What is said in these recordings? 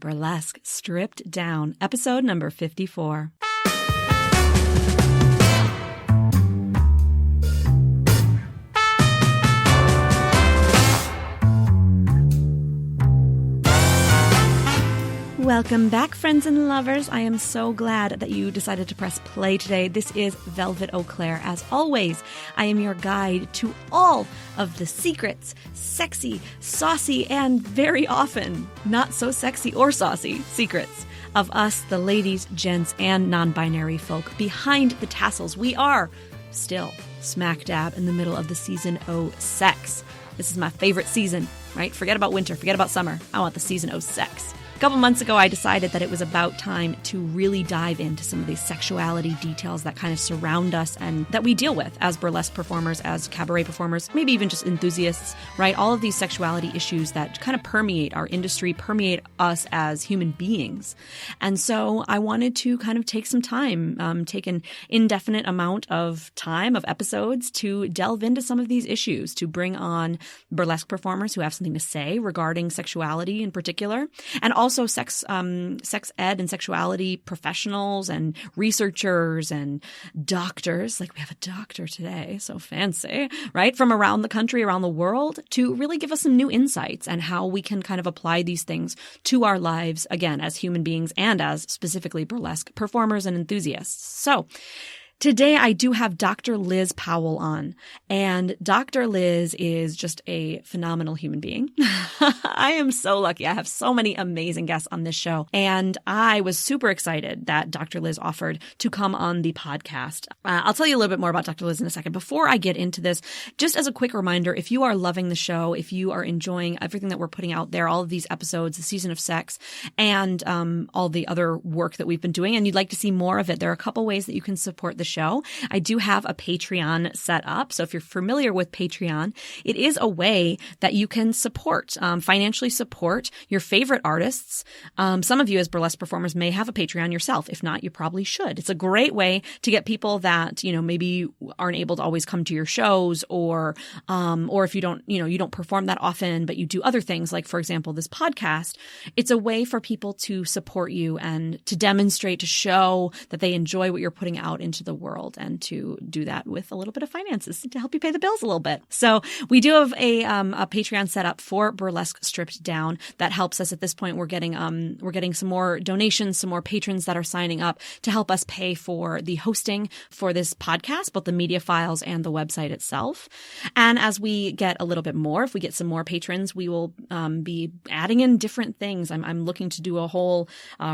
Burlesque Stripped Down, episode number 54. Welcome back, friends and lovers. I am so glad that you decided to press play today. This is Velvet Eau Claire. As always, I am your guide to all of the secrets, sexy, saucy, and very often not so sexy or saucy secrets of us, the ladies, gents, and non-binary folk behind the tassels. We are still smack dab in the middle of the season O sex. This is my favorite season, right? Forget about winter, forget about summer. I want the season O sex. A couple months ago, I decided that it was about time to really dive into some of these sexuality details that kind of surround us and that we deal with as burlesque performers, as cabaret performers, maybe even just enthusiasts, right? All of these sexuality issues that kind of permeate our industry, permeate us as human beings. And so I wanted to kind of take some time, take an indefinite amount of time, of episodes, to delve into some of these issues, to bring on burlesque performers who have something to say regarding sexuality in particular, and also sex ed and sexuality professionals and researchers and doctors, like we have a doctor today, so fancy, right? From around the country, around the world, to really give us some new insights and how we can kind of apply these things to our lives, again, as human beings and as specifically burlesque performers and enthusiasts. So today, I do have Dr. Liz Powell on, and Dr. Liz is just a phenomenal human being. I am so lucky. I have so many amazing guests on this show, and I was super excited that Dr. Liz offered to come on the podcast. I'll tell you a little bit more about Dr. Liz in a second. Before I get into this, just as a quick reminder, if you are loving the show, if you are enjoying everything that we're putting out there, all of these episodes, the season of sex, and all the other work that we've been doing, and you'd like to see more of it, there are a couple ways that you can support the show. I do have a Patreon set up. So if you're familiar with Patreon, it is a way that you can support, financially support your favorite artists. Some of you as burlesque performers may have a Patreon yourself. If not, you probably should. It's a great way to get people that, maybe aren't able to always come to your shows, or if you don't perform that often, but you do other things, like, for example, this podcast. It's a way for people to support you and to demonstrate, to show that they enjoy what you're putting out into the world, and to do that with a little bit of finances to help you pay the bills a little bit. So we do have a Patreon set up for Burlesque Stripped Down that helps us at this point. We're getting some more donations, some more patrons that are signing up to help us pay for the hosting for this podcast, both the media files and the website itself. And as we get a little bit more, if we get some more patrons, we will be adding in different things. I'm looking to do a whole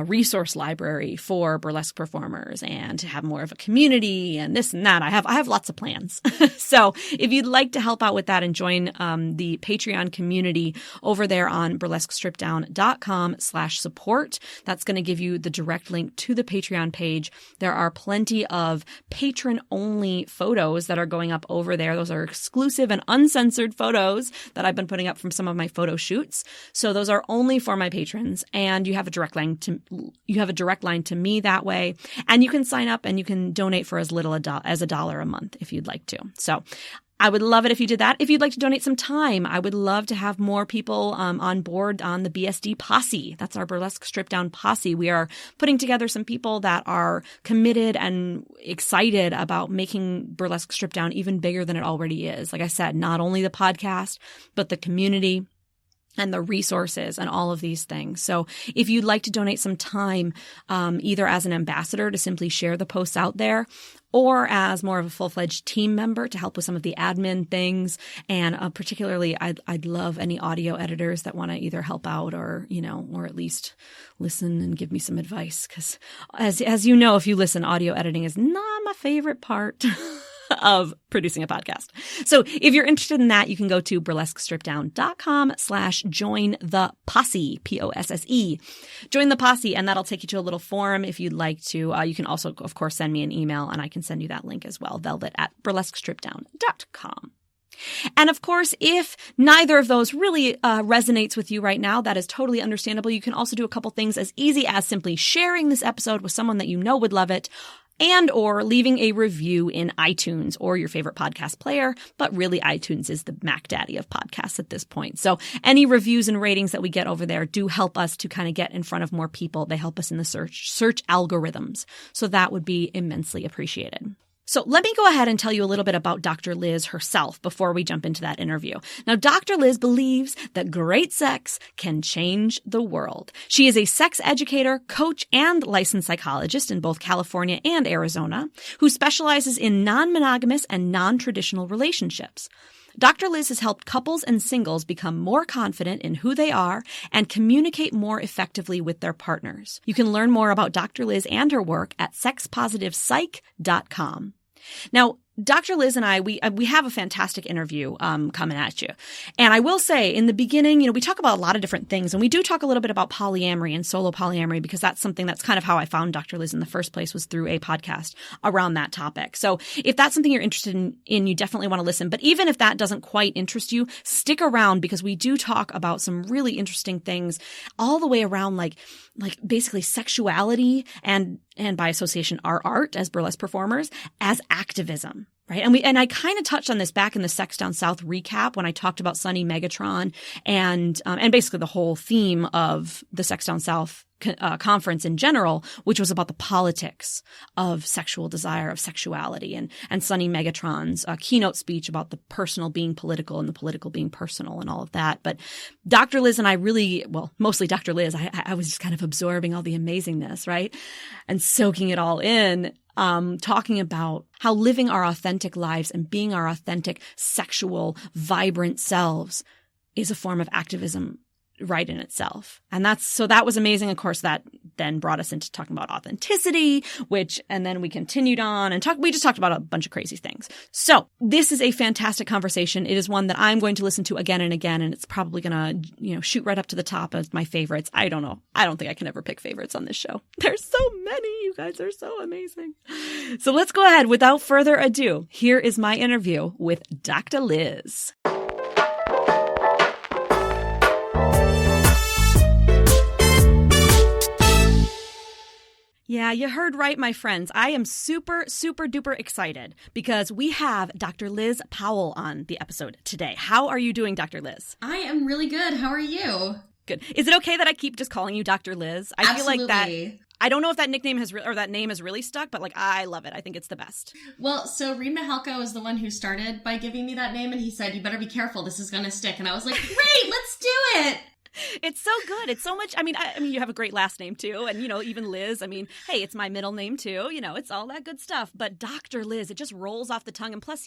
resource library for burlesque performers and to have more of a community and this and that. I have lots of plans. So if you'd like to help out with that and join the Patreon community over there on burlesquestrippeddown.com/support, that's going to give you the direct link to the Patreon page. There are plenty of patron-only photos that are going up over there. Those are exclusive and uncensored photos that I've been putting up from some of my photo shoots. So those are only for my patrons, and you have a direct line to me that way. And you can sign up and you can donate for as little as $1 a month if you'd like to. So I would love it if you did that. If you'd like to donate some time, I would love to have more people on board on the BSD posse. That's our Burlesque Stripped Down posse. We are putting together some people that are committed and excited about making Burlesque Stripped Down even bigger than it already is. Like I said, not only the podcast, but the community and the resources and all of these things. So if you'd like to donate some time, either as an ambassador to simply share the posts out there, or as more of a full-fledged team member to help with some of the admin things, and particularly I'd love any audio editors that want to either help out or at least listen and give me some advice, because as you know, if you listen, audio editing is not my favorite part of producing a podcast. So if you're interested in that, you can go to burlesquestrippeddown.com/join the posse, POSSE. Join the posse, and that'll take you to a little forum if you'd like to. You can also, of course, send me an email, and I can send you that link as well, velvet@burlesquestrippeddown.com. And of course, if neither of those really resonates with you right now, that is totally understandable. You can also do a couple things as easy as simply sharing this episode with someone that you know would love it, and or leaving a review in iTunes or your favorite podcast player. But really, iTunes is the Mac Daddy of podcasts at this point. So any reviews and ratings that we get over there do help us to kind of get in front of more people. They help us in the search algorithms. So that would be immensely appreciated. So let me go ahead and tell you a little bit about Dr. Liz herself before we jump into that interview. Now, Dr. Liz believes that great sex can change the world. She is a sex educator, coach, and licensed psychologist in both California and Arizona, who specializes in non-monogamous and non-traditional relationships. Dr. Liz has helped couples and singles become more confident in who they are and communicate more effectively with their partners. You can learn more about Dr. Liz and her work at sexpositivepsych.com. Now, Dr. Liz and I, we have a fantastic interview coming at you. And I will say in the beginning, we talk about a lot of different things, and we do talk a little bit about polyamory and solo polyamory because that's something that's kind of how I found Dr. Liz in the first place, was through a podcast around that topic. So if that's something you're interested in, you definitely want to listen. But even if that doesn't quite interest you, stick around because we do talk about some really interesting things all the way around, like basically sexuality and by association our art as burlesque performers as activism. Right. And I kind of touched on this back in the Sex Down South recap when I talked about Sunny Megatron and basically the whole theme of the Sex Down South conference in general, which was about the politics of sexual desire, of sexuality, and Sunny Megatron's keynote speech about the personal being political and the political being personal and all of that. But Dr. Liz and I mostly Dr. Liz, I was just kind of absorbing all the amazingness, right? And soaking it all in. Talking about how living our authentic lives and being our authentic, sexual, vibrant selves is a form of activism right in itself. And that was amazing. Of course, that then brought us into talking about authenticity, and then we continued on and we just talked about a bunch of crazy things. So this is a fantastic conversation. It is one that I'm going to listen to again and again, and it's probably going to, shoot right up to the top of my favorites. I don't know. I don't think I can ever pick favorites on this show. There's so many. You guys are so amazing. So let's go ahead. Without further ado, here is my interview with Dr. Liz. Yeah, you heard right, my friends. I am super, super duper excited because we have Dr. Liz Powell on the episode today. How are you doing, Dr. Liz? I am really good. How are you? Good. Is it okay that I keep just calling you Dr. Liz? I Absolutely. feel like that. I don't know if that nickname that name has really stuck, but I love it. I think it's the best. Well, so Reem Mahalko is the one who started by giving me that name, and he said, "You better be careful. This is going to stick." And I was like, "Great, let's do it." It's so good. It's so much. I mean, you have a great last name too. And, even Liz, hey, it's my middle name too. It's all that good stuff. But Dr. Liz, it just rolls off the tongue. And plus,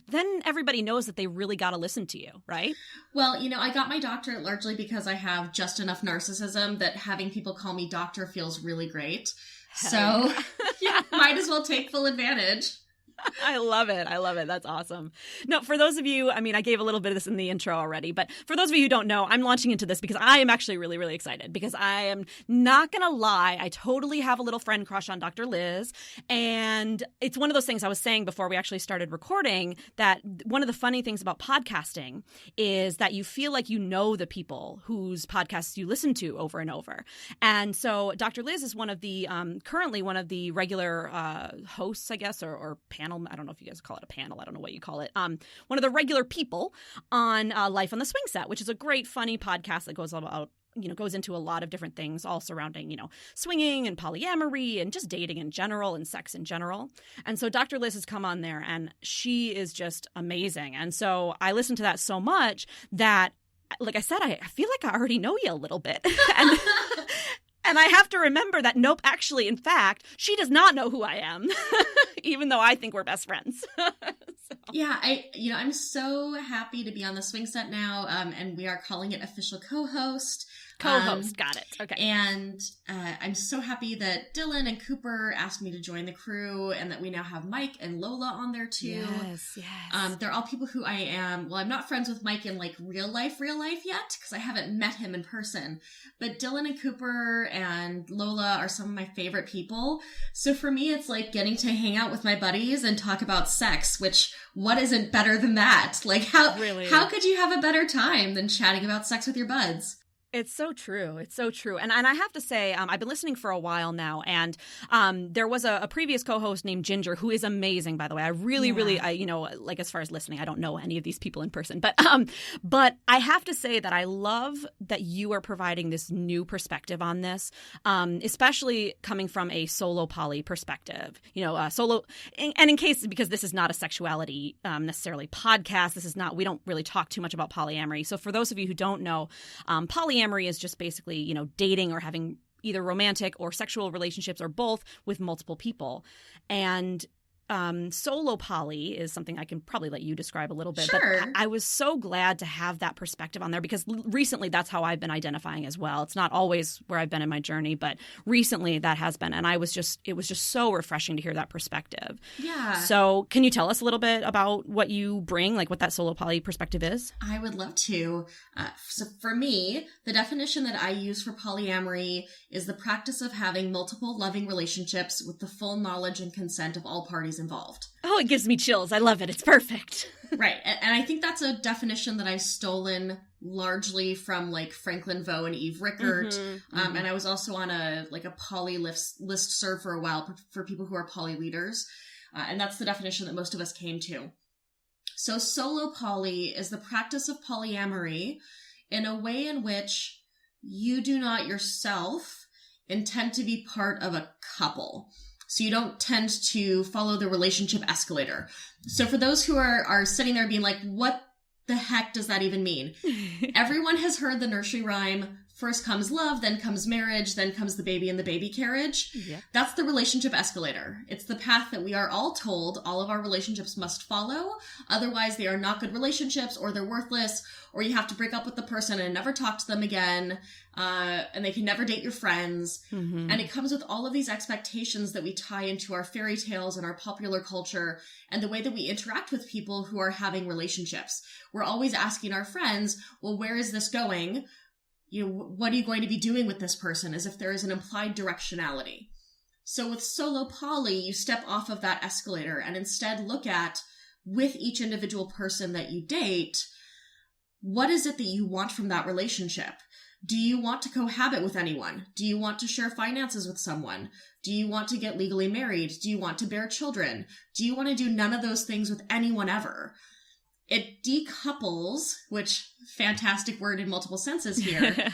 then everybody knows that they really got to listen to you, right? Well, I got my doctorate largely because I have just enough narcissism that having people call me doctor feels really great. So yeah, might as well take full advantage. I love it. That's awesome. No, for those of you, I gave a little bit of this in the intro already, but for those of you who don't know, I'm launching into this because I am actually really, really excited because I am not going to lie. I totally have a little friend crush on Dr. Liz. And it's one of those things I was saying before we actually started recording, that one of the funny things about podcasting is that you feel like you know the people whose podcasts you listen to over and over. And so Dr. Liz is currently one of the regular hosts, I guess, or panel. I don't know if you guys call it a panel. I don't know what you call it. One of the regular people on Life on the Swing Set, which is a great, funny podcast that goes into a lot of different things, all surrounding, swinging and polyamory and just dating in general and sex in general. And so Dr. Liz has come on there and she is just amazing. And so I listen to that so much that, like I said, I feel like I already know you a little bit. And I have to remember that, nope, actually, in fact, she does not know who I am, even though I think we're best friends. Yeah, I'm so happy to be on the swing set now, and we are calling it official co-host. Got it. Okay. And I'm so happy that Dylan and Cooper asked me to join the crew and that we now have Mike and Lola on there too. Yes. They're all people who I'm not friends with Mike in real life yet because I haven't met him in person. But Dylan and Cooper and Lola are some of my favorite people. So for me, it's like getting to hang out with my buddies and talk about sex, which what isn't better than that? How could you have a better time than chatting about sex with your buds? It's so true. It's so true. And I have to say, I've been listening for a while now, and there was a previous co-host named Ginger, who is amazing, by the way. I really, like, as far as listening, I don't know any of these people in person, but I have to say that I love that you are providing this new perspective on this, especially coming from a solo poly perspective, solo. And in case, because this is not a sexuality necessarily podcast, we don't really talk too much about polyamory. So for those of you who don't know, polyamory is just basically, dating or having either romantic or sexual relationships or both with multiple people. And solo poly is something I can probably let you describe a little bit. Sure. But I was so glad to have that perspective on there, because recently that's how I've been identifying as well. It's not always where I've been in my journey, but recently that has been. And it was just so refreshing to hear that perspective. Yeah. So can you tell us a little bit about what you bring, like what that solo poly perspective is? I would love to. So for me, the definition that I use for polyamory is the practice of having multiple loving relationships with the full knowledge and consent of all parties involved. Oh, it gives me chills. I love it. It's perfect. Right. And I think that's a definition that I've stolen largely from like Franklin Vo and Eve Rickert. And I was also on a poly listserv for a while for people who are poly leaders. And that's the definition that most of us came to. So solo poly is the practice of polyamory in a way in which you do not yourself intend to be part of a couple. So you don't tend to follow the relationship escalator. So for those who are sitting there being like, what the heck does that even mean? Everyone has heard the nursery rhyme, first comes love, then comes marriage, then comes the baby in the baby carriage. Yeah. That's the relationship escalator. It's the path that we are all told all of our relationships must follow. Otherwise, they are not good relationships, or they're worthless, or you have to break up with the person and never talk to them again. And they can never date your friends. Mm-hmm. And it comes with all of these expectations that we tie into our fairy tales and our popular culture and the way that we interact with people who are having relationships. We're always asking our friends, well, where is this going? What are you going to be doing with this person? As if there is an implied directionality. So with solo poly, you step off of that escalator and instead look at, with each individual person that you date, what is it that you want from that relationship? Do you want to cohabit with anyone? Do you want to share finances with someone? Do you want to get legally married? Do you want to bear children? Do you want to do none of those things with anyone ever? It decouples, which fantastic word in multiple senses here,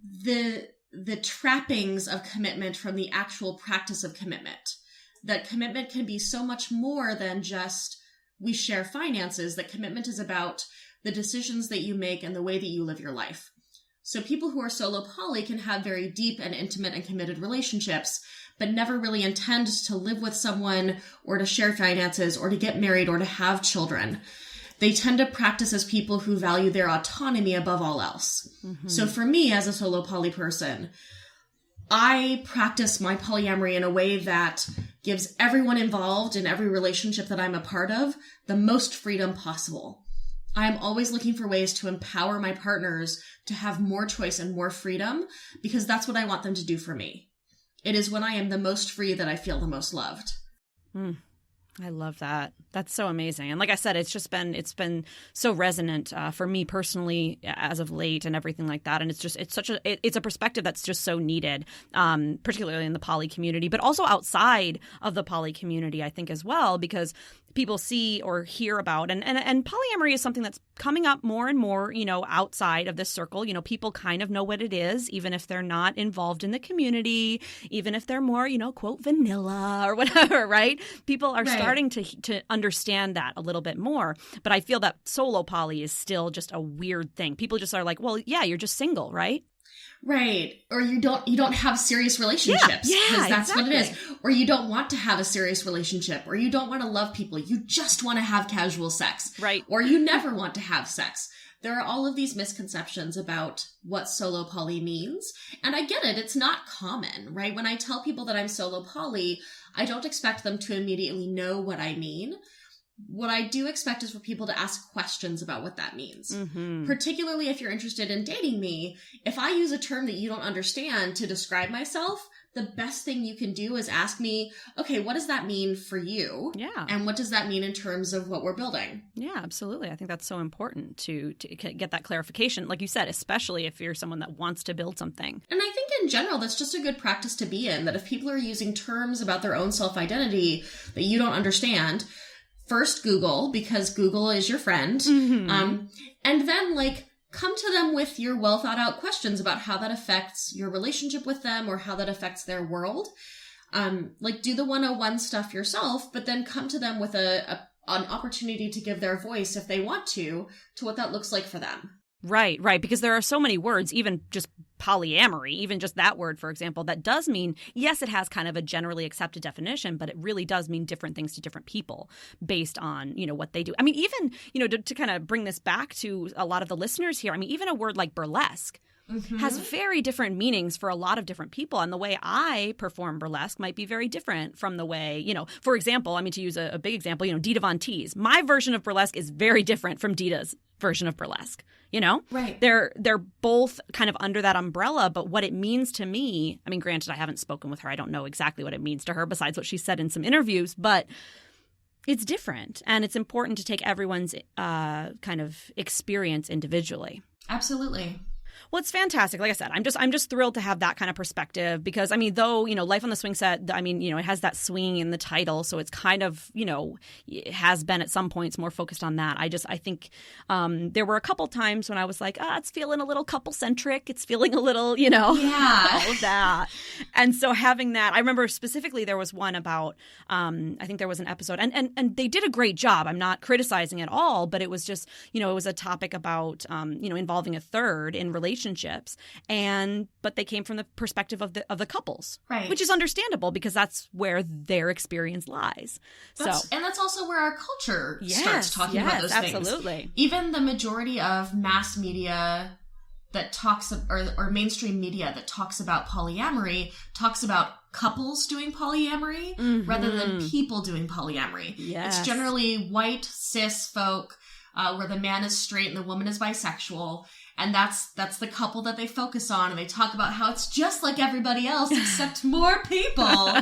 the trappings of commitment from the actual practice of commitment. That commitment can be so much more than just we share finances. That commitment is about the decisions that you make and the way that you live your life. So people who are solo poly can have very deep and intimate and committed relationships, but never really intend to live with someone or to share finances or to get married or to have children. They tend to practice as people who value their autonomy above all else. Mm-hmm. So for me, as a solo poly person, I practice my polyamory in a way that gives everyone involved in every relationship that I'm a part of the most freedom possible. I'm always looking for ways to empower my partners to have more choice and more freedom, because that's what I want them to do for me. It is when I am the most free that I feel the most loved. I love that. That's so amazing. And like I said, it's been so resonant for me personally as of late and everything like that. And it's a perspective that's just so needed, particularly in the poly community, but also outside of the poly community, I think, as well, because people see or hear about and polyamory is something that's coming up more and more, outside of this circle. People kind of know what it is, even if they're not involved in the community, even if they're more, quote, vanilla or whatever, right? People are starting to understand that a little bit more. But I feel that solo poly is still just a weird thing. People just are like, well, yeah, you're just single, right? Right. Or you don't have serious relationships. Yeah, because that's exactly what it is. Or you don't want to have a serious relationship. Or you don't want to love people. You just want to have casual sex. Right. Or you never want to have sex. There are all of these misconceptions about what solo poly means. And I get it. It's not common, right? When I tell people that I'm solo poly, I don't expect them to immediately know what I mean. What I do expect is for people to ask questions about what that means. Mm-hmm. Particularly if you're interested in dating me, if I use a term that you don't understand to describe myself, the best thing you can do is ask me, okay, what does that mean for you? Yeah. And what does that mean in terms of what we're building? Yeah, absolutely. I think that's so important to get that clarification, like you said, especially if you're someone that wants to build something. And I think in general, that's just a good practice to be in, that if people are using terms about their own self-identity that you don't understand, first Google, because Google is your friend. Mm-hmm. And then come to them with your well thought out questions about how that affects your relationship with them or how that affects their world. Do the 101 stuff yourself, but then come to them with an opportunity to give their voice if they want to what that looks like for them. Right. Because there are so many words, even just polyamory, even just that word, for example, that does mean, yes, it has kind of a generally accepted definition, but it really does mean different things to different people based on, what they do. I mean, even, to kind of bring this back to a lot of the listeners here, I mean, even a word like burlesque has very different meanings for a lot of different people. And the way I perform burlesque might be very different from the way, for example, I mean, to use a big example, Dita Von Teese. My version of burlesque is very different from Dita's version of burlesque. Right. They're both kind of under that umbrella, but what it means to me, I mean, granted, I haven't spoken with her. I don't know exactly what it means to her besides what she said in some interviews, but it's different. And it's important to take everyone's kind of experience individually. Absolutely. Well, it's fantastic. Like I said, I'm just thrilled to have that kind of perspective because, I mean, though, Life on the Swing Set, I mean, it has that swing in the title. So it's kind of, it has been at some points more focused on that. I think there were a couple times when I was like, it's feeling a little couple centric. It's feeling a little, yeah, all of that. And so having that, I remember specifically there was one about, I think there was an episode and they did a great job. I'm not criticizing at all, but it was just, it was a topic about, involving a third in relationships, but they came from the perspective of the couples, right? Which is understandable because that's where their experience lies. And that's also where our culture starts talking about those things. Absolutely. Even the majority of mass media that talks or mainstream media that talks about polyamory talks about couples doing polyamory rather than people doing polyamory. Yes. It's generally white cis folk where the man is straight and the woman is bisexual. And that's the couple that they focus on. And they talk about how it's just like everybody else, except more people.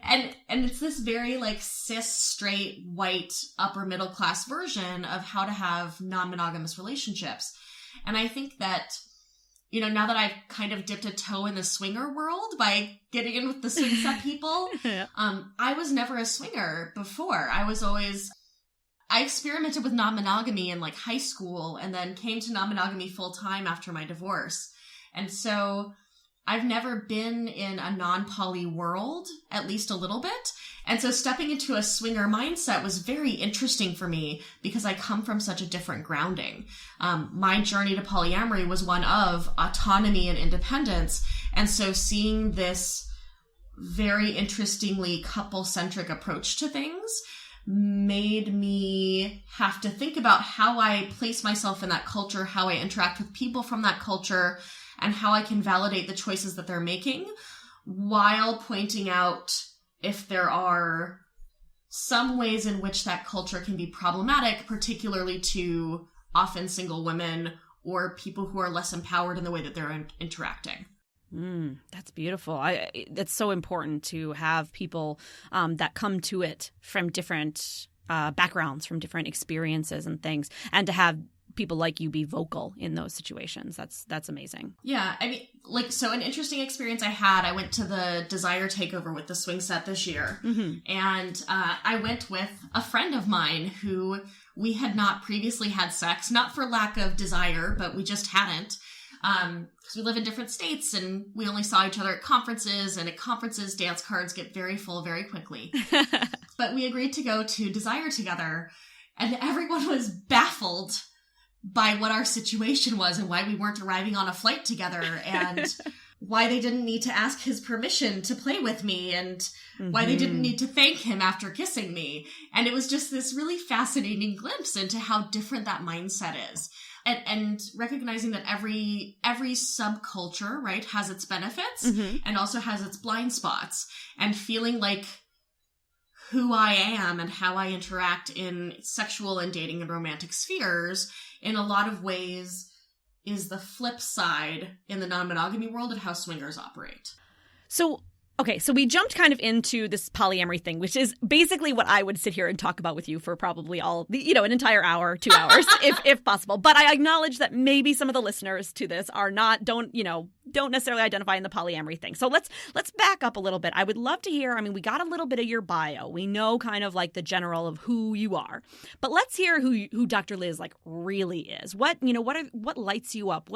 and it's this very cis, straight, white, upper middle class version of how to have non-monogamous relationships. And I think that, now that I've kind of dipped a toe in the swinger world by getting in with the swing set people, I was never a swinger before. I experimented with non-monogamy in high school and then came to non-monogamy full time after my divorce. And so I've never been in a non-poly world, at least a little bit. And so stepping into a swinger mindset was very interesting for me because I come from such a different grounding. My journey to polyamory was one of autonomy and independence. And so seeing this very interestingly couple-centric approach to things made me have to think about how I place myself in that culture, how I interact with people from that culture, and how I can validate the choices that they're making while pointing out if there are some ways in which that culture can be problematic, particularly to often single women or people who are less empowered in the way that they're interacting. That's beautiful. It's so important to have people that come to it from different backgrounds, from different experiences and things, and to have people like you be vocal in those situations. That's amazing. Yeah. I mean, so an interesting experience I had, I went to the Desire Takeover with the swing set this year. And I went with a friend of mine who we had not previously had sex, not for lack of desire, but we just hadn't. Because we live in different states and we only saw each other at conferences, and at conferences, dance cards get very full very quickly. But we agreed to go to Desire together, and everyone was baffled by what our situation was and why we weren't arriving on a flight together and why they didn't need to ask his permission to play with me and why they didn't need to thank him after kissing me. And it was just this really fascinating glimpse into how different that mindset is. And recognizing that every subculture, right, has its benefits and also has its blind spots, and feeling like who I am and how I interact in sexual and dating and romantic spheres in a lot of ways is the flip side in the non-monogamy world of how swingers operate. So Okay, so we jumped kind of into this polyamory thing, which is basically what I would sit here and talk about with you for probably an entire hour, 2 hours, if possible. But I acknowledge that maybe some of the listeners to this don't necessarily identify in the polyamory thing. So let's back up a little bit. I would love to hear, we got a little bit of your bio. We know kind of like the general of who you are. But let's hear who Dr. Liz like really is. What lights you up?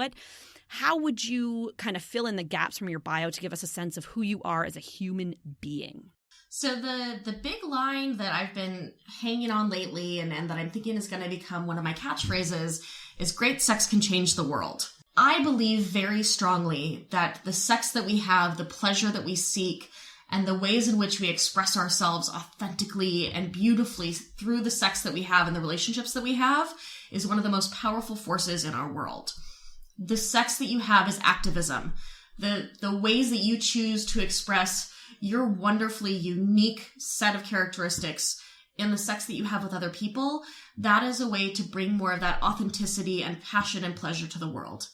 How would you kind of fill in the gaps from your bio to give us a sense of who you are as a human being? So the big line that I've been hanging on lately and that I'm thinking is going to become one of my catchphrases is great sex can change the world. I believe very strongly that the sex that we have, the pleasure that we seek, and the ways in which we express ourselves authentically and beautifully through the sex that we have and the relationships that we have is one of the most powerful forces in our world. The sex that you have is activism. The ways that you choose to express your wonderfully unique set of characteristics in the sex that you have with other people, that is a way to bring more of that authenticity and passion and pleasure to the world.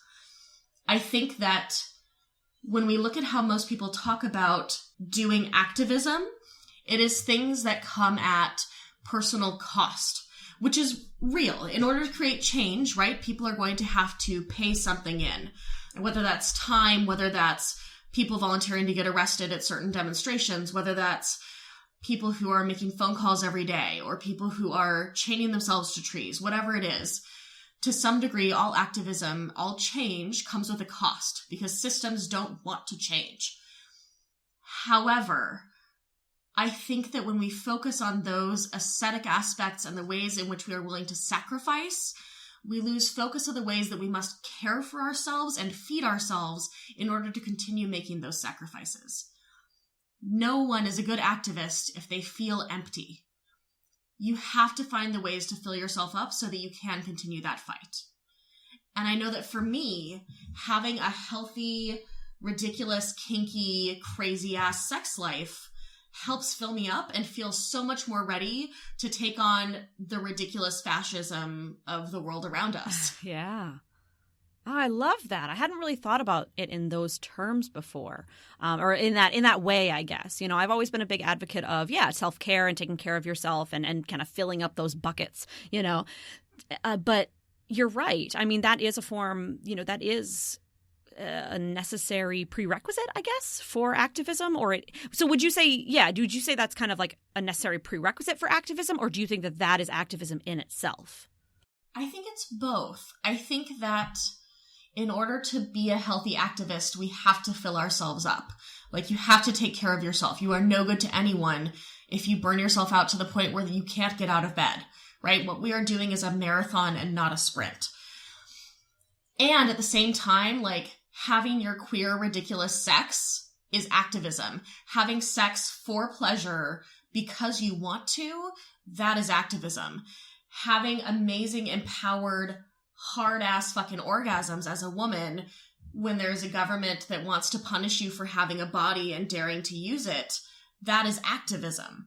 I think that when we look at how most people talk about doing activism, it is things that come at personal cost, which is real. In order to create change, right, people are going to have to pay something in, whether that's time, whether that's people volunteering to get arrested at certain demonstrations, whether that's people who are making phone calls every day or people who are chaining themselves to trees, whatever it is. To some degree, all activism, all change comes with a cost because systems don't want to change. However, I think that when we focus on those ascetic aspects and the ways in which we are willing to sacrifice, we lose focus of the ways that we must care for ourselves and feed ourselves in order to continue making those sacrifices. No one is a good activist if they feel empty. You have to find the ways to fill yourself up so that you can continue that fight. And I know that for me, having a healthy, ridiculous, kinky, crazy-ass sex life helps fill me up and feel so much more ready to take on the ridiculous fascism of the world around us. Yeah. Oh, I love that. I hadn't really thought about it in those terms before, or in that way, I guess. I've always been a big advocate of, self-care and taking care of yourself and kind of filling up those buckets, but you're right. That is a form, that is a necessary prerequisite, I guess, for activism? So would you say that's kind of like a necessary prerequisite for activism, or do you think that is activism in itself? I think it's both. I think that in order to be a healthy activist, we have to fill ourselves up. Like, you have to take care of yourself. You are no good to anyone if you burn yourself out to the point where you can't get out of bed, right? What we are doing is a marathon and not a sprint. And at the same time, like, having your queer, ridiculous sex is activism. Having sex for pleasure because you want to, that is activism. Having amazing, empowered, hard-ass fucking orgasms as a woman when there's a government that wants to punish you for having a body and daring to use it, that is activism.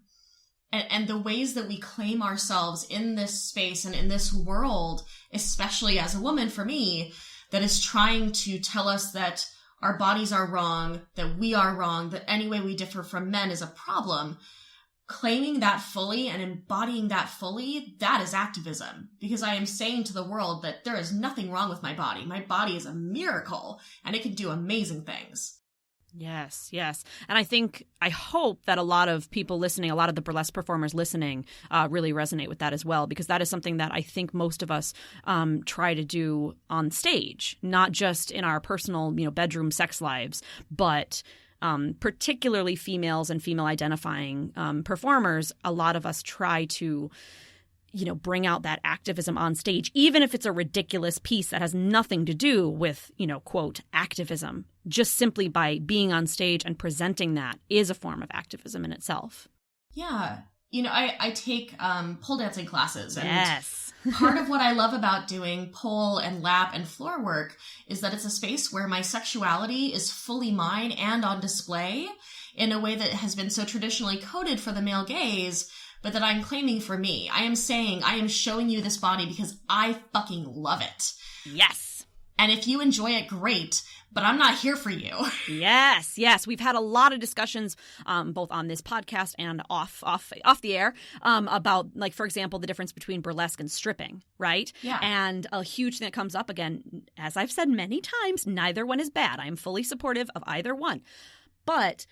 And the ways that we claim ourselves in this space and in this world, especially as a woman for me, that is trying to tell us that our bodies are wrong, that we are wrong, that any way we differ from men is a problem. Claiming that fully and embodying that fully, that is activism. Because I am saying to the world that there is nothing wrong with my body. My body is a miracle and it can do amazing things. Yes. And I hope that a lot of people listening, a lot of the burlesque performers listening really resonate with that as well, because that is something that I think most of us try to do on stage, not just in our personal, bedroom sex lives, but particularly females and female identifying performers. A lot of us try to bring out that activism on stage, even if it's a ridiculous piece that has nothing to do with, quote, activism. Just simply by being on stage and presenting that is a form of activism in itself. Yeah. I take pole dancing classes. And yes. Part of what I love about doing pole and lap and floor work is that it's a space where my sexuality is fully mine and on display in a way that has been so traditionally coded for the male gaze, but that I'm claiming for me. I am saying, I am showing you this body because I fucking love it. Yes. And if you enjoy it, great, but I'm not here for you. Yes, yes. We've had a lot of discussions, both on this podcast and off the air, about, like, for example, the difference between burlesque and stripping, right? Yeah. And a huge thing that comes up, again, as I've said many times, neither one is bad. I'm fully supportive of either one. But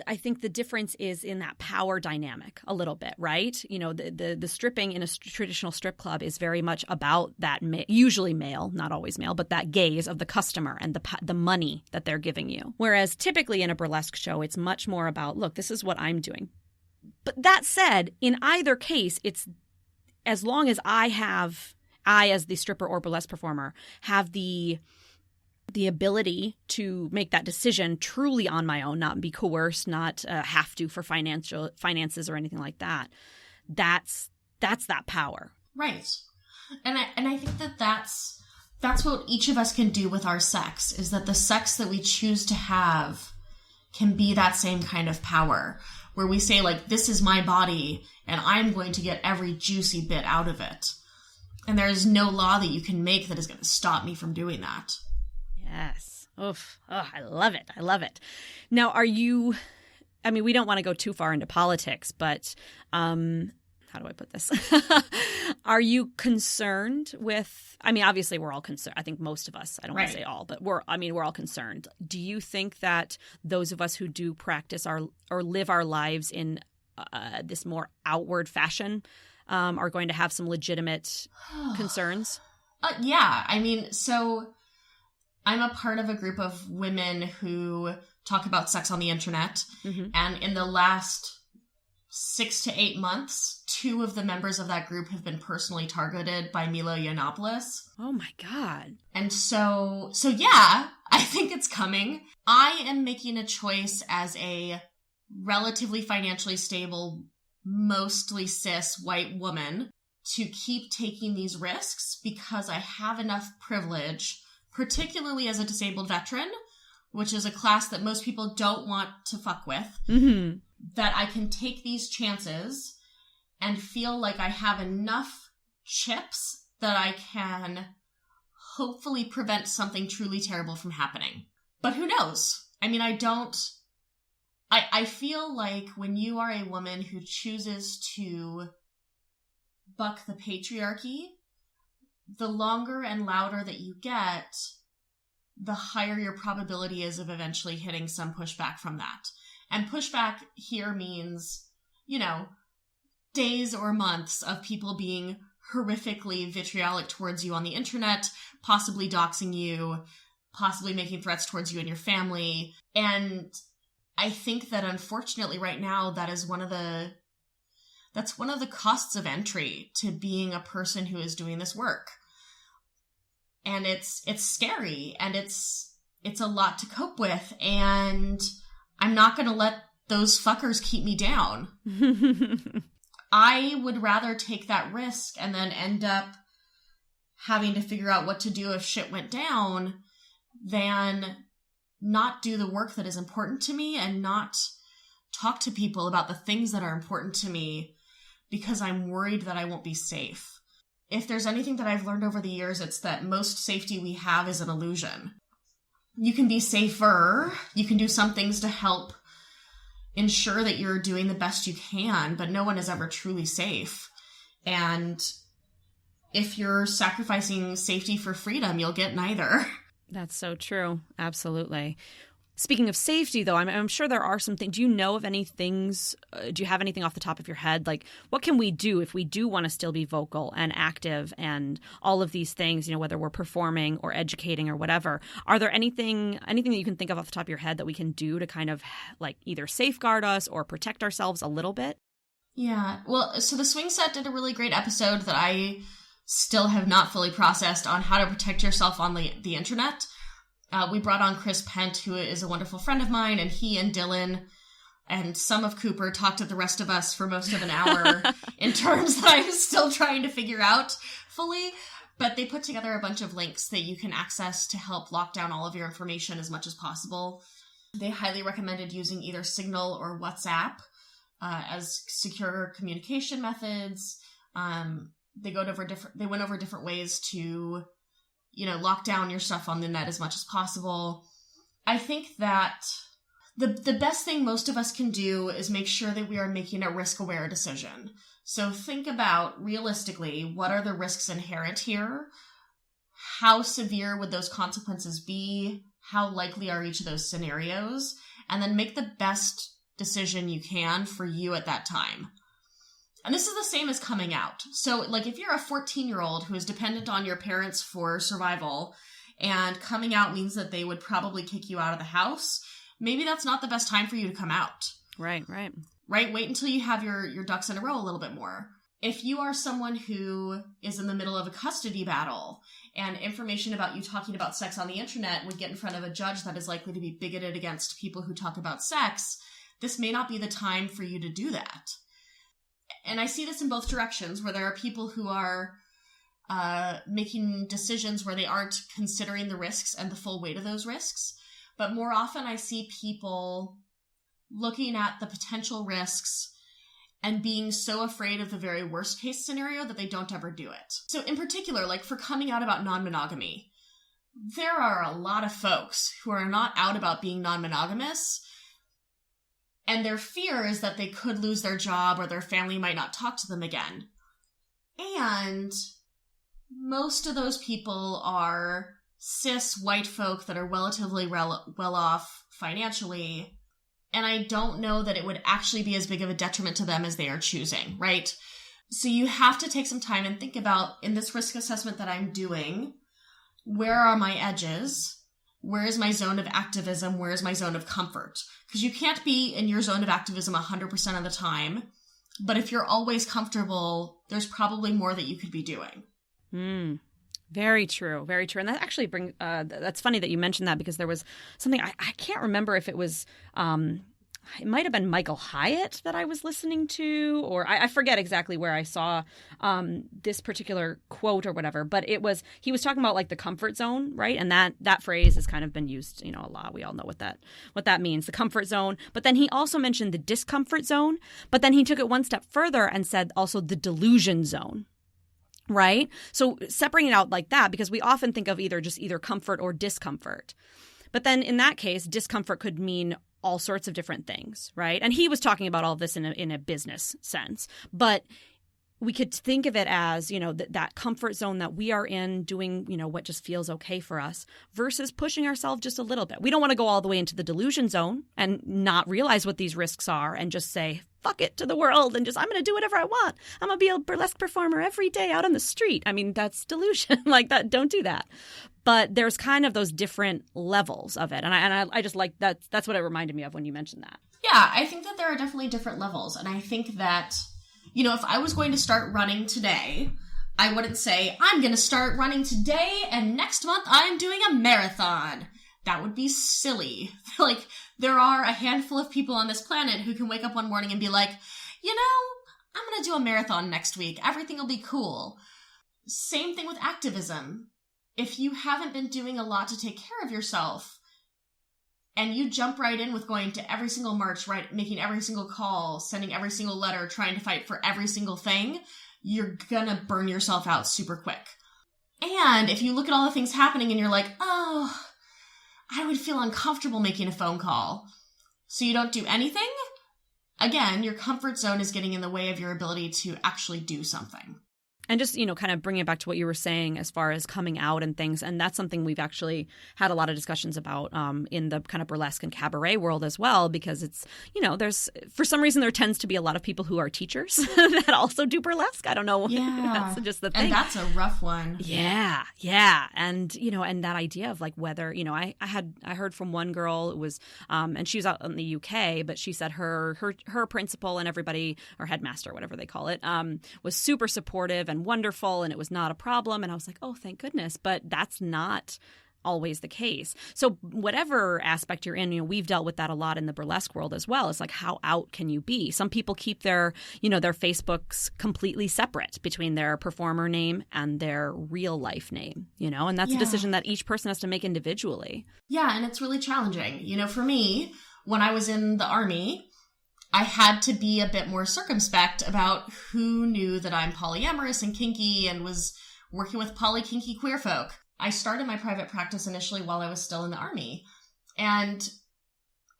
I think the difference is in that power dynamic a little bit, right? You know, the stripping in a traditional strip club is very much about that, usually male, not always male, but that gaze of the customer and the money that they're giving you. Whereas typically in a burlesque show, it's much more about, look, this is what I'm doing. But that said, in either case, it's as long as I, as the stripper or burlesque performer, have the ability to make that decision truly on my own, not be coerced, not have to for finances or anything like that. That's that power. Right. And I think that's what each of us can do with our sex, is that the sex that we choose to have can be that same kind of power, where we say, like, this is my body and I'm going to get every juicy bit out of it. And there is no law that you can make that is going to stop me from doing that. Yes. Oof. Oh, I love it. I love it. Now, we don't want to go too far into politics, but how do I put this? Are you concerned with, obviously we're all concerned. I think most of us, I don't want to say all, but we're all concerned. Do you think that those of us who do practice or live our lives in this more outward fashion are going to have some legitimate concerns? Yeah. So I'm a part of a group of women who talk about sex on the internet. Mm-hmm. And in the last 6 to 8 months, 2 of the members of that group have been personally targeted by Milo Yiannopoulos. Oh my God. And so yeah, I think it's coming. I am making a choice as a relatively financially stable, mostly cis white woman to keep taking these risks because I have enough privilege, particularly as a disabled veteran, which is a class that most people don't want to fuck with, mm-hmm. that I can take these chances and feel like I have enough chips that I can hopefully prevent something truly terrible from happening. But who knows? I feel like when you are a woman who chooses to buck the patriarchy, the longer and louder that you get, the higher your probability is of eventually hitting some pushback from that. And pushback here means, days or months of people being horrifically vitriolic towards you on the internet, possibly doxing you, possibly making threats towards you and your family. And I think that unfortunately right now, that's one of the costs of entry to being a person who is doing this work. And it's scary and it's a lot to cope with. And I'm not going to let those fuckers keep me down. I would rather take that risk and then end up having to figure out what to do if shit went down than not do the work that is important to me and not talk to people about the things that are important to me because I'm worried that I won't be safe. If there's anything that I've learned over the years, it's that most safety we have is an illusion. You can be safer. You can do some things to help ensure that you're doing the best you can, but no one is ever truly safe. And if you're sacrificing safety for freedom, you'll get neither. That's so true. Absolutely. Speaking of safety, though, I'm sure there are some things. Do you know of any things? Do you have anything off the top of your head? Like, what can we do if we do want to still be vocal and active and all of these things, whether we're performing or educating or whatever? Are there anything that you can think of off the top of your head that we can do to kind of like either safeguard us or protect ourselves a little bit? Yeah. Well, so the Swing Set did a really great episode that I still have not fully processed on how to protect yourself on the internet. We brought on Chris Pent, who is a wonderful friend of mine, and he and Dylan and some of Cooper talked to the rest of us for most of an hour in terms that I'm still trying to figure out fully. But they put together a bunch of links that you can access to help lock down all of your information as much as possible. They highly recommended using either Signal or WhatsApp as secure communication methods. They went over different ways to lock down your stuff on the net as much as possible. I think that the best thing most of us can do is make sure that we are making a risk-aware decision. So think about, realistically, what are the risks inherent here? How severe would those consequences be? How likely are each of those scenarios? And then make the best decision you can for you at that time. And this is the same as coming out. So, like, if you're a 14-year-old who is dependent on your parents for survival, and coming out means that they would probably kick you out of the house, maybe that's not the best time for you to come out. Right. Wait until you have your ducks in a row a little bit more. If you are someone who is in the middle of a custody battle and information about you talking about sex on the internet would get in front of a judge that is likely to be bigoted against people who talk about sex, this may not be the time for you to do that. And I see this in both directions, where there are people who are making decisions where they aren't considering the risks and the full weight of those risks. But more often I see people looking at the potential risks and being so afraid of the very worst case scenario that they don't ever do it. So in particular, like for coming out about non-monogamy, there are a lot of folks who are not out about being non-monogamous, and their fear is that they could lose their job or their family might not talk to them again. And most of those people are cis white folk that are relatively well off financially. And I don't know that it would actually be as big of a detriment to them as they are choosing, right? So you have to take some time and think about, in this risk assessment that I'm doing, where are my edges? Where is my zone of activism? Where is my zone of comfort? Because you can't be in your zone of activism 100% of the time. But if you're always comfortable, there's probably more that you could be doing. Very true. Very true. And that actually brings, that's funny that you mentioned that, because there was something, I can't remember if it was, it might have been Michael Hyatt that I was listening to, or I forget exactly where I saw this particular quote or whatever, but he was talking about like the comfort zone, right? And that phrase has kind of been used, a lot. We all know what that means, the comfort zone. But then he also mentioned the discomfort zone, but then he took it one step further and said also the delusion zone. Right? So separating it out like that, because we often think of either comfort or discomfort. But then in that case, discomfort could mean all sorts of different things, right? And he was talking about all of this in a business sense. But we could think of it as, that comfort zone that we are in, doing, what just feels okay for us, versus pushing ourselves just a little bit. We don't want to go all the way into the delusion zone and not realize what these risks are and just say, fuck it to the world and just, I'm going to do whatever I want. I'm going to be a burlesque performer every day out on the street. I mean, that's delusion. Like that. Don't do that. But there's kind of those different levels of it. And I just like that. That's what it reminded me of when you mentioned that. Yeah, I think that there are definitely different levels. And I think that, if I was going to start running today, I wouldn't say, I'm going to start running today and next month I'm doing a marathon. That would be silly. Like, there are a handful of people on this planet who can wake up one morning and be like, I'm going to do a marathon next week. Everything will be cool. Same thing with activism. If you haven't been doing a lot to take care of yourself, and you jump right in with going to every single march, right, making every single call, sending every single letter, trying to fight for every single thing, you're gonna burn yourself out super quick. And if you look at all the things happening and you're like, oh, I would feel uncomfortable making a phone call, so you don't do anything, again, your comfort zone is getting in the way of your ability to actually do something. And just, kind of bringing it back to what you were saying as far as coming out and things. And that's something we've actually had a lot of discussions about in the kind of burlesque and cabaret world as well, because it's, there's, for some reason, there tends to be a lot of people who are teachers that also do burlesque. I don't know. Yeah. That's just the thing. And that's a rough one. Yeah. Yeah. And, and that idea of like whether, I heard from one girl, it was, and she was out in the UK, but she said her principal and everybody, or headmaster, whatever they call it, was super supportive and wonderful, and it was not a problem. And I was like, oh, thank goodness. But that's not always the case. So whatever aspect you're in, we've dealt with that a lot in the burlesque world as well. It's like, how out can you be? Some people keep their Facebooks completely separate between their performer name and their real life name, and that's a decision that each person has to make individually. Yeah. And it's really challenging. For me, when I was in the Army, I had to be a bit more circumspect about who knew that I'm polyamorous and kinky and was working with poly-kinky queer folk. I started my private practice initially while I was still in the Army. And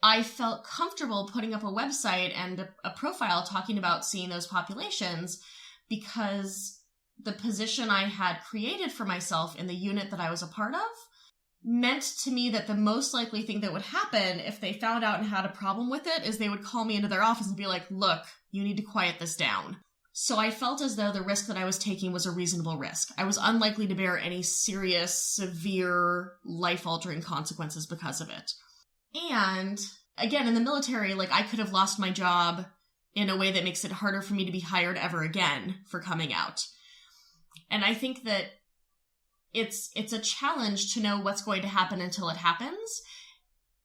I felt comfortable putting up a website and a profile talking about seeing those populations because the position I had created for myself in the unit that I was a part of meant to me that the most likely thing that would happen if they found out and had a problem with it is they would call me into their office and be like, look, you need to quiet this down. So I felt as though the risk that I was taking was a reasonable risk. I was unlikely to bear any serious, severe, life-altering consequences because of it. And again, in the military, like, I could have lost my job in a way that makes it harder for me to be hired ever again for coming out. And I think that it's a challenge to know what's going to happen until it happens.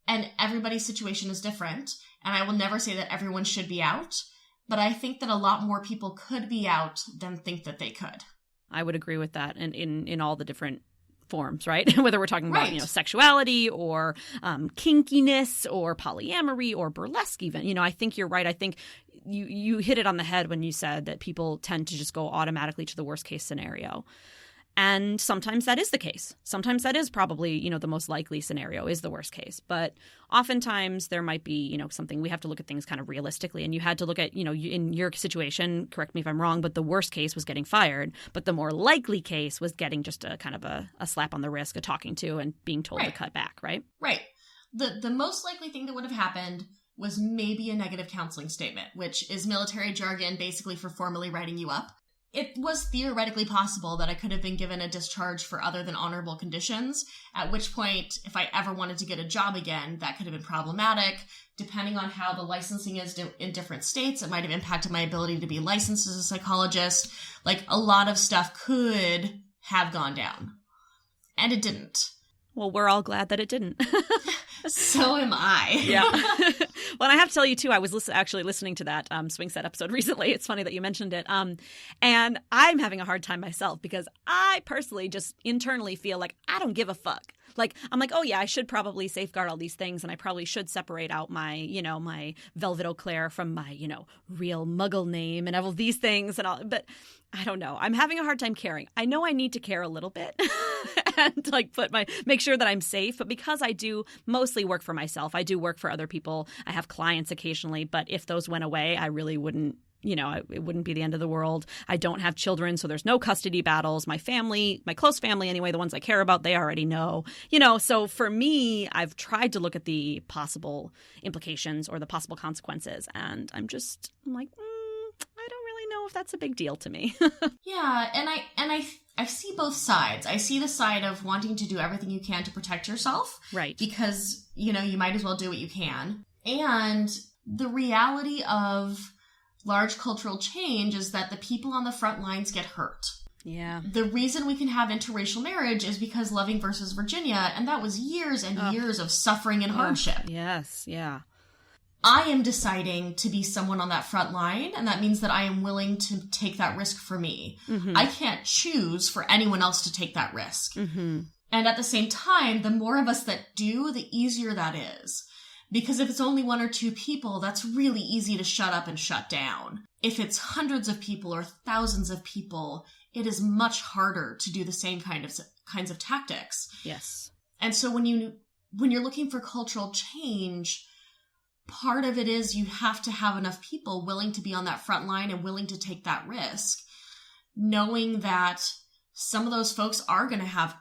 And everybody's situation is different. And I will never say that everyone should be out. But I think that a lot more people could be out than think that they could. I would agree with that. And in all the different forms, right? Whether we're talking about, Right. Sexuality or kinkiness or polyamory or burlesque even. I think you're right. I think you hit it on the head when you said that people tend to just go automatically to the worst case scenario. And sometimes that is the case. Sometimes that is probably, the most likely scenario is the worst case. But oftentimes there might be, something we have to look at things kind of realistically. And you had to look at, in your situation, correct me if I'm wrong, but the worst case was getting fired. But the more likely case was getting just a kind of a slap on the wrist, a talking to, and being told to cut back, right? Right. The most likely thing that would have happened was maybe a negative counseling statement, which is military jargon basically for formally writing you up. It was theoretically possible that I could have been given a discharge for other than honorable conditions, at which point, if I ever wanted to get a job again, that could have been problematic. Depending on how the licensing is in different states, it might have impacted my ability to be licensed as a psychologist. Like, a lot of stuff could have gone down. And it didn't. Well, we're all glad that it didn't. So am I. Yeah. Well, and I have to tell you, too, I was actually listening to that Swing Set episode recently. It's funny that you mentioned it. And I'm having a hard time myself because I personally just internally feel like I don't give a fuck. Like, I'm like, oh, yeah, I should probably safeguard all these things. And I probably should separate out my, my Velvet Eau Claire from my, real muggle name and all these things and all. But I don't know. I'm having a hard time caring. I know I need to care a little bit and make sure that I'm safe. But because I do mostly work for myself, I do work for other people. I have clients occasionally. But if those went away, I really wouldn't. It wouldn't be the end of the world. I don't have children, so there's no custody battles. My family, my close family anyway, the ones I care about, they already know. So for me, I've tried to look at the possible implications or the possible consequences, and I'm like, I don't really know if that's a big deal to me. Yeah, and I see both sides. I see the side of wanting to do everything you can to protect yourself. Right. Because, you might as well do what you can. And the reality of large cultural change is that the people on the front lines get hurt. Yeah. The reason we can have interracial marriage is because Loving versus Virginia, and that was years and years of suffering and hardship. Yes, yeah. I am deciding to be someone on that front line, and that means that I am willing to take that risk for me. Mm-hmm. I can't choose for anyone else to take that risk. Mm-hmm. And at the same time, the more of us that do, the easier that is. Because if it's only one or two people, that's really easy to shut up and shut down. If it's hundreds of people or thousands of people, it is much harder to do the same kinds of tactics. Yes. And so when you're looking for cultural change, part of it is you have to have enough people willing to be on that front line and willing to take that risk, knowing that some of those folks are going to have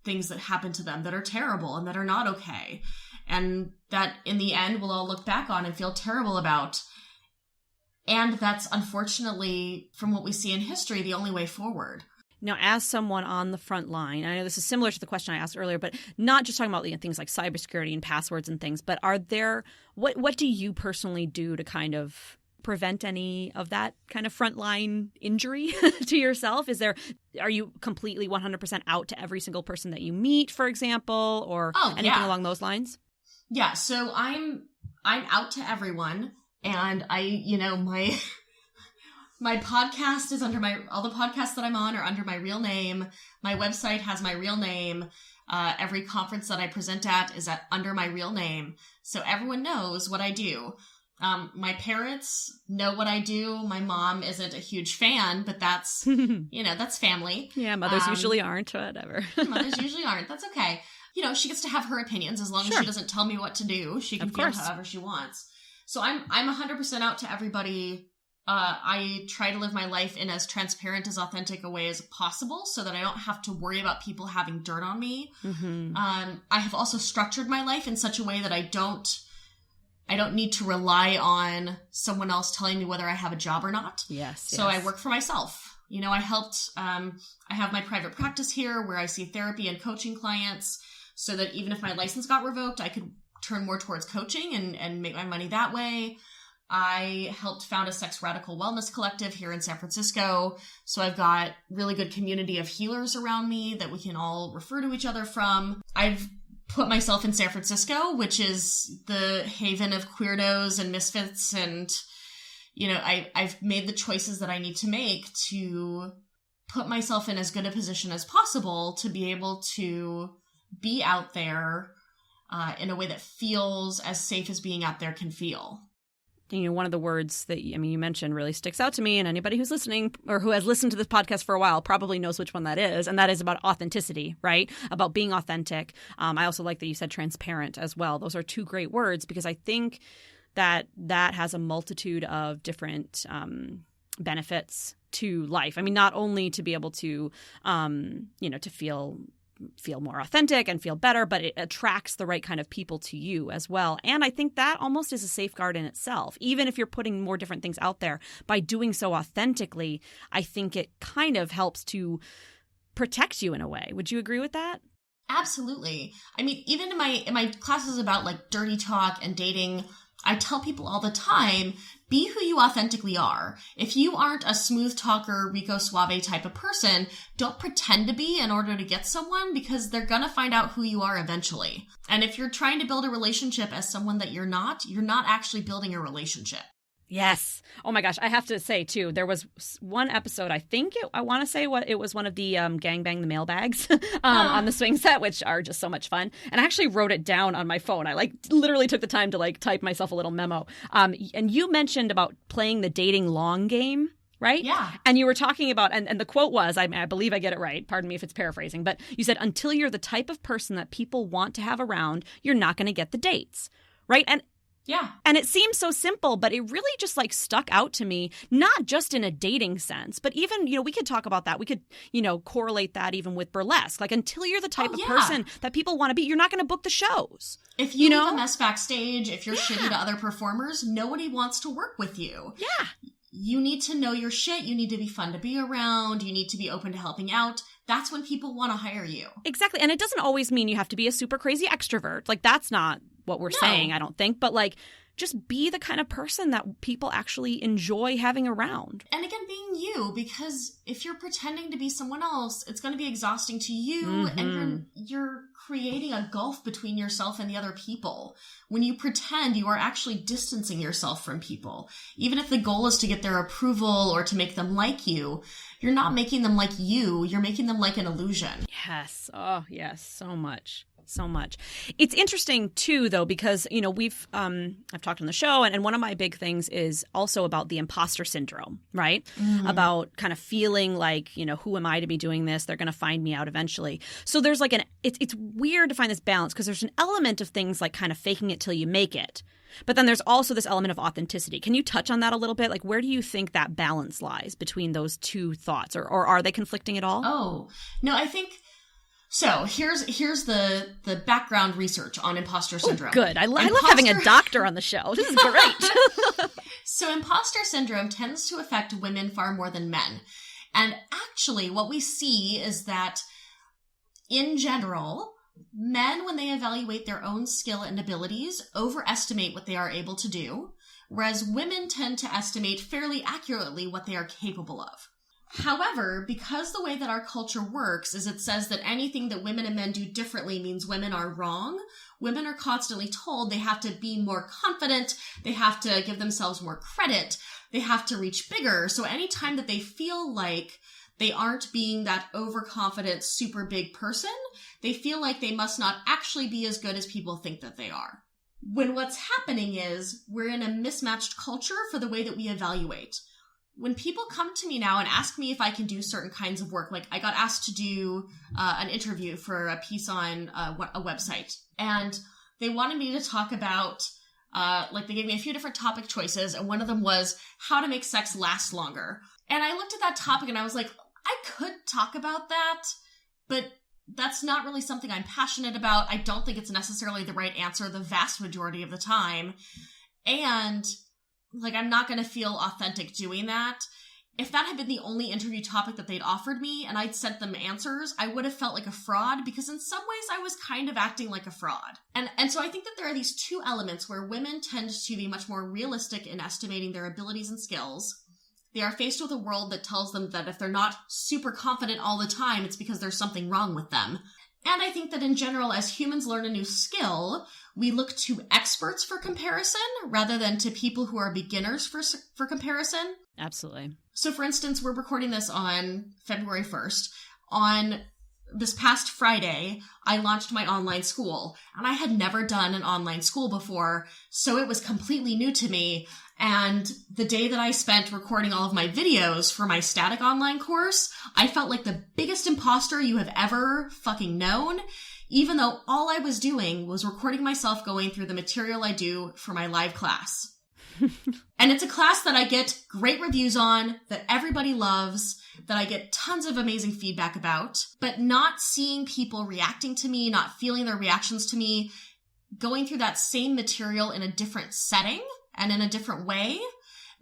things that happen to them that are terrible and that are not okay. And that in the end, we'll all look back on and feel terrible about. And that's unfortunately, from what we see in history, the only way forward. Now, as someone on the front line, I know this is similar to the question I asked earlier, but not just talking about things like cybersecurity and passwords and things, but what do you personally do to kind of prevent any of that kind of frontline injury to yourself? Are you completely 100% out to every single person that you meet, for example, or anything along those lines? Yeah, so I'm out to everyone, and my podcast is under all the podcasts that I'm on are under my real name. My website has my real name. Every conference that I present at is under my real name. So everyone knows what I do. My parents know what I do. My mom isn't a huge fan, but that's, that's family. Yeah, mothers usually aren't, whatever. Mothers usually aren't. That's okay. She gets to have her opinions as long as she doesn't tell me what to do. She can feel however she wants. So I'm 100% out to everybody. I try to live my life in as transparent, as authentic a way as possible so that I don't have to worry about people having dirt on me. Mm-hmm. I have also structured my life in such a way that I don't need to rely on someone else telling me whether I have a job or not. So I work for myself. I helped, I have my private practice here where I see therapy and coaching clients so that even if my license got revoked, I could turn more towards coaching and make my money that way. I helped found a sex radical wellness collective here in San Francisco. So I've got really good community of healers around me that we can all refer to each other from. I've put myself in San Francisco, which is the haven of queerdos and misfits. And, I've made the choices that I need to make to put myself in as good a position as possible to be able to be out there in a way that feels as safe as being out there can feel. One of the words that you mentioned really sticks out to me, and anybody who's listening or who has listened to this podcast for a while probably knows which one that is, and that is about authenticity, right? About being authentic. I also like that you said transparent as well. Those are two great words because I think that has a multitude of different benefits to life. Not only to be able to, to feel more authentic and feel better, but it attracts the right kind of people to you as well. And I think that almost is a safeguard in itself. Even if you're putting more different things out there, by doing so authentically, I think it kind of helps to protect you in a way. Would you agree with that? Absolutely. Even in my classes about like dirty talk and dating, I tell people all the time, be who you authentically are. If you aren't a smooth talker, Rico Suave type of person, don't pretend to be in order to get someone because they're going to find out who you are eventually. And if you're trying to build a relationship as someone that you're not actually building a relationship. Yes. Oh my gosh. I have to say too, there was one episode, I want to say it was one of the gangbang the mailbags on the swing set, which are just so much fun. And I actually wrote it down on my phone. I literally took the time to type myself a little memo. And you mentioned about playing the dating long game. Right? Yeah. And you were talking about, and the quote was, I believe I get it right, pardon me if it's paraphrasing, but you said, until you're the type of person that people want to have around, you're not going to get the dates. Right? And yeah. And it seems so simple, but it really just stuck out to me, not just in a dating sense, but even, we could talk about that. We could, correlate that even with burlesque. Until you're the type of person that people want to be, you're not going to book the shows. If you leave a mess backstage, if you're shitty to other performers, nobody wants to work with you. Yeah. You need to know your shit. You need to be fun to be around. You need to be open to helping out. That's when people want to hire you. Exactly. And it doesn't always mean you have to be a super crazy extrovert. That's not what we're saying, I don't think. But just be the kind of person that people actually enjoy having around. And again, being you, because if you're pretending to be someone else, it's going to be exhausting to you. Mm-hmm. And you're creating a gulf between yourself and the other people. When you pretend, you are actually distancing yourself from people. Even if the goal is to get their approval or to make them like you, you're not making them like you. You're making them like an illusion. Yes. Oh, yes. So much. It's interesting too, though, because, we've I've talked on the show and one of my big things is also about the imposter syndrome, right? Mm-hmm. About kind of feeling like, who am I to be doing this? They're going to find me out eventually. So there's it's weird to find this balance because there's an element of things like kind of faking it till you make it. But then there's also this element of authenticity. Can you touch on that a little bit? Where do you think that balance lies between those two thoughts or are they conflicting at all? Oh, no, I think... So here's the background research on imposter syndrome. Oh, good. I love having a doctor on the show. This is great. So imposter syndrome tends to affect women far more than men. And actually what we see is that in general, men, when they evaluate their own skill and abilities, overestimate what they are able to do, whereas women tend to estimate fairly accurately what they are capable of. However, because the way that our culture works is it says that anything that women and men do differently means women are wrong, women are constantly told they have to be more confident, they have to give themselves more credit, they have to reach bigger. So anytime that they feel like they aren't being that overconfident, super big person, they feel like they must not actually be as good as people think that they are. when what's happening is we're in a mismatched culture for the way that we evaluate. When people come to me now and ask me if I can do certain kinds of work, like I got asked to do an interview for a piece on a website, and they wanted me to talk about, they gave me a few different topic choices, and one of them was how to make sex last longer. And I looked at that topic and I was like, I could talk about that, but that's not really something I'm passionate about. I don't think it's necessarily the right answer the vast majority of the time. And I'm not going to feel authentic doing that. If that had been the only interview topic that they'd offered me and I'd sent them answers, I would have felt like a fraud, because in some ways I was kind of acting like a fraud. And so I think that there are these two elements where women tend to be much more realistic in estimating their abilities and skills. They are faced with a world that tells them that if they're not super confident all the time, it's because there's something wrong with them. And I think that in general, as humans learn a new skill, we look to experts for comparison rather than to people who are beginners for comparison. Absolutely. So for instance, we're recording this on February 1st. On this past Friday, I launched my online school, and I had never done an online school before, so it was completely new to me. And the day that I spent recording all of my videos for my static online course, I felt like the biggest imposter you have ever fucking known, even though all I was doing was recording myself going through the material I do for my live class. And it's a class that I get great reviews on, that everybody loves, that I get tons of amazing feedback about, but not seeing people reacting to me, not feeling their reactions to me, going through that same material in a different setting and in a different way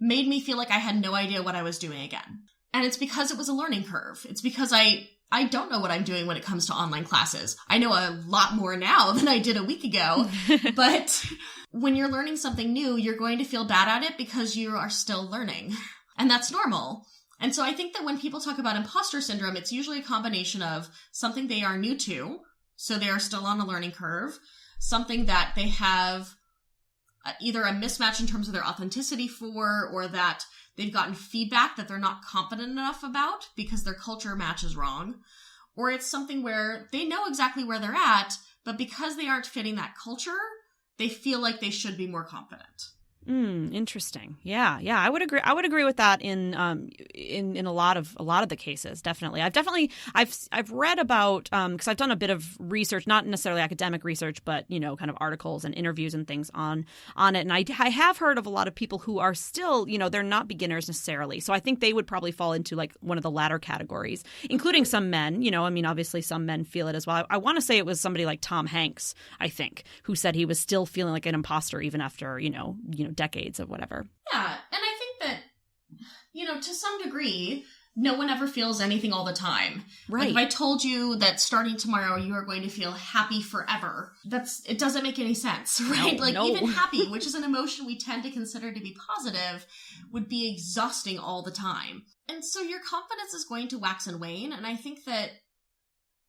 made me feel like I had no idea what I was doing again. And it's because it was a learning curve. It's because I don't know what I'm doing when it comes to online classes. I know a lot more now than I did a week ago, but when you're learning something new, you're going to feel bad at it because you are still learning. And that's normal. And so I think that when people talk about imposter syndrome, it's usually a combination of something they are new to, so they are still on a learning curve, something that they have either a mismatch in terms of their authenticity for, or that they've gotten feedback that they're not confident enough about because their culture match is wrong, or it's something where they know exactly where they're at, but because they aren't fitting that culture, they feel like they should be more confident. Interesting. Yeah. I would agree. I would agree with that in a lot of the cases. Definitely. I've read about, because I've done a bit of research, not necessarily academic research, but kind of articles and interviews and things on it. And I have heard of a lot of people who are still, they're not beginners necessarily. So I think they would probably fall into like one of the latter categories, including some men. Obviously some men feel it as well. I want to say it was somebody like Tom Hanks, I think, who said he was still feeling like an imposter even after decades of whatever. Yeah, and I think that, to some degree, no one ever feels anything all the time. Right. Like if I told you that starting tomorrow you are going to feel happy forever, it doesn't make any sense, right? No. Even happy, which is an emotion we tend to consider to be positive, would be exhausting all the time. And so your confidence is going to wax and wane, and I think that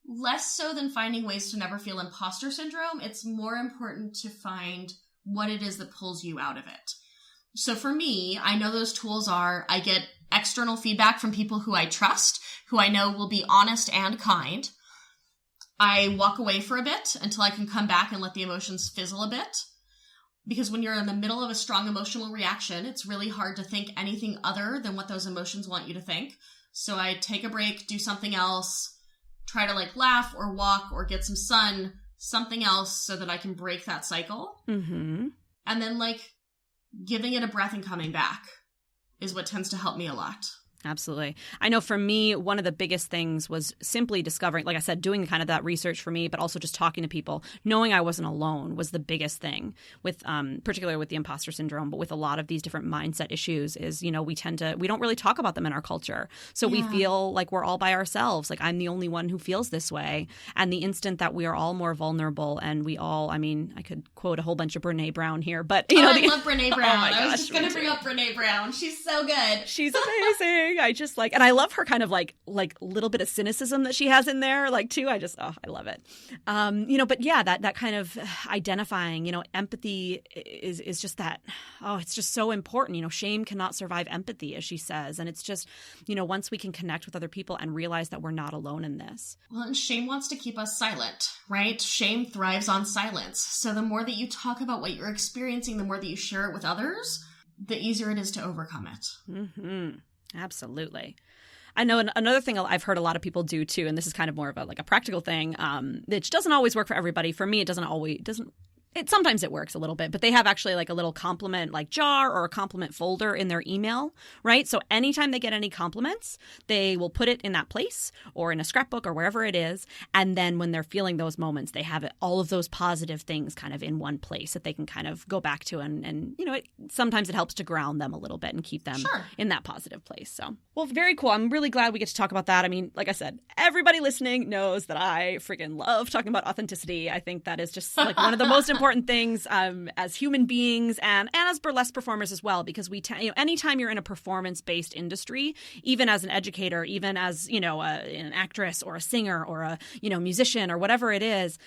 less so than finding ways to never feel imposter syndrome, it's more important to find what it is that pulls you out of it. So for me, I know those tools are, I get external feedback from people who I trust, who I know will be honest and kind. I walk away for a bit until I can come back and let the emotions fizzle a bit. Because when you're in the middle of a strong emotional reaction, it's really hard to think anything other than what those emotions want you to think. So I take a break, do something else, try to laugh or walk or get some sun, something else so that I can break that cycle. Mm-hmm. And then giving it a breath and coming back is what tends to help me a lot. Absolutely. I know for me, one of the biggest things was simply discovering, like I said, doing kind of that research for me, but also just talking to people, knowing I wasn't alone was the biggest thing with, particularly with the imposter syndrome, but with a lot of these different mindset issues is, we don't really talk about them in our culture. So we feel like we're all by ourselves. Like I'm the only one who feels this way. And the instant that we are all more vulnerable and we all, I could quote a whole bunch of Brene Brown here, but I love Brene Brown. Oh my gosh, I was just going to bring up Brene Brown. She's so good. She's amazing. Seriously, I just and I love her kind of like little bit of cynicism that she has in there, too. I love it. But yeah, that kind of identifying, empathy is just that. Oh, it's just so important. Shame cannot survive empathy, as she says, and it's just, once we can connect with other people and realize that we're not alone in this. Well, and shame wants to keep us silent, right? Shame thrives on silence. So the more that you talk about what you're experiencing, the more that you share it with others, the easier it is to overcome it. Mm-hmm. Absolutely. I know another thing I've heard a lot of people do too, and this is kind of more of a practical thing, which doesn't always work for everybody. For me, sometimes it works a little bit, but they have actually a little compliment jar or a compliment folder in their email, right? So anytime they get any compliments, they will put it in that place or in a scrapbook or wherever it is. And then when they're feeling those moments, they have all of those positive things kind of in one place that they can kind of go back to. And sometimes it helps to ground them a little bit and keep them in that positive place. So, well, very cool. I'm really glad we get to talk about that. I mean, like I said, everybody listening knows that I freaking love talking about authenticity. I think that is just one of the most important things as human beings and as burlesque performers as well, because anytime you're in a performance-based industry, even as an educator, even as an actress or a singer or a musician or whatever it is,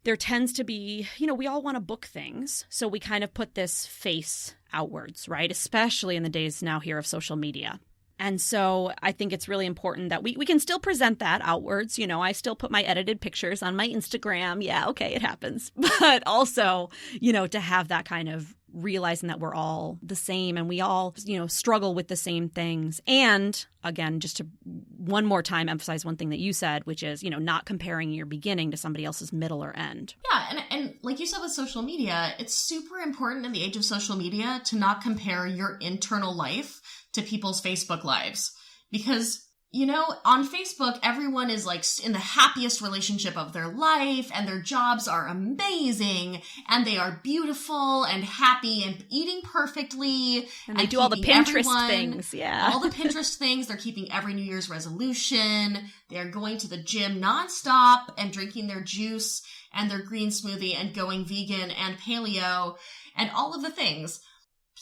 there tends to be we all want to book things, so we kind of put this face outwards, right? Especially in the days now here of social media. And so I think it's really important that we can still present that outwards. I still put my edited pictures on my Instagram. Yeah, okay, it happens. But also, to have that kind of realizing that we're all the same and we all, struggle with the same things. And again, just to one more time emphasize one thing that you said, which is, not comparing your beginning to somebody else's middle or end. Yeah. And like you said with social media, it's super important in the age of social media to not compare your internal life to people's Facebook lives. Because, on Facebook, everyone is in the happiest relationship of their life and their jobs are amazing and they are beautiful and happy and eating perfectly. And they do all the Pinterest things. Yeah. All the Pinterest things. They're keeping every New Year's resolution. They're going to the gym nonstop and drinking their juice and their green smoothie and going vegan and paleo and all of the things.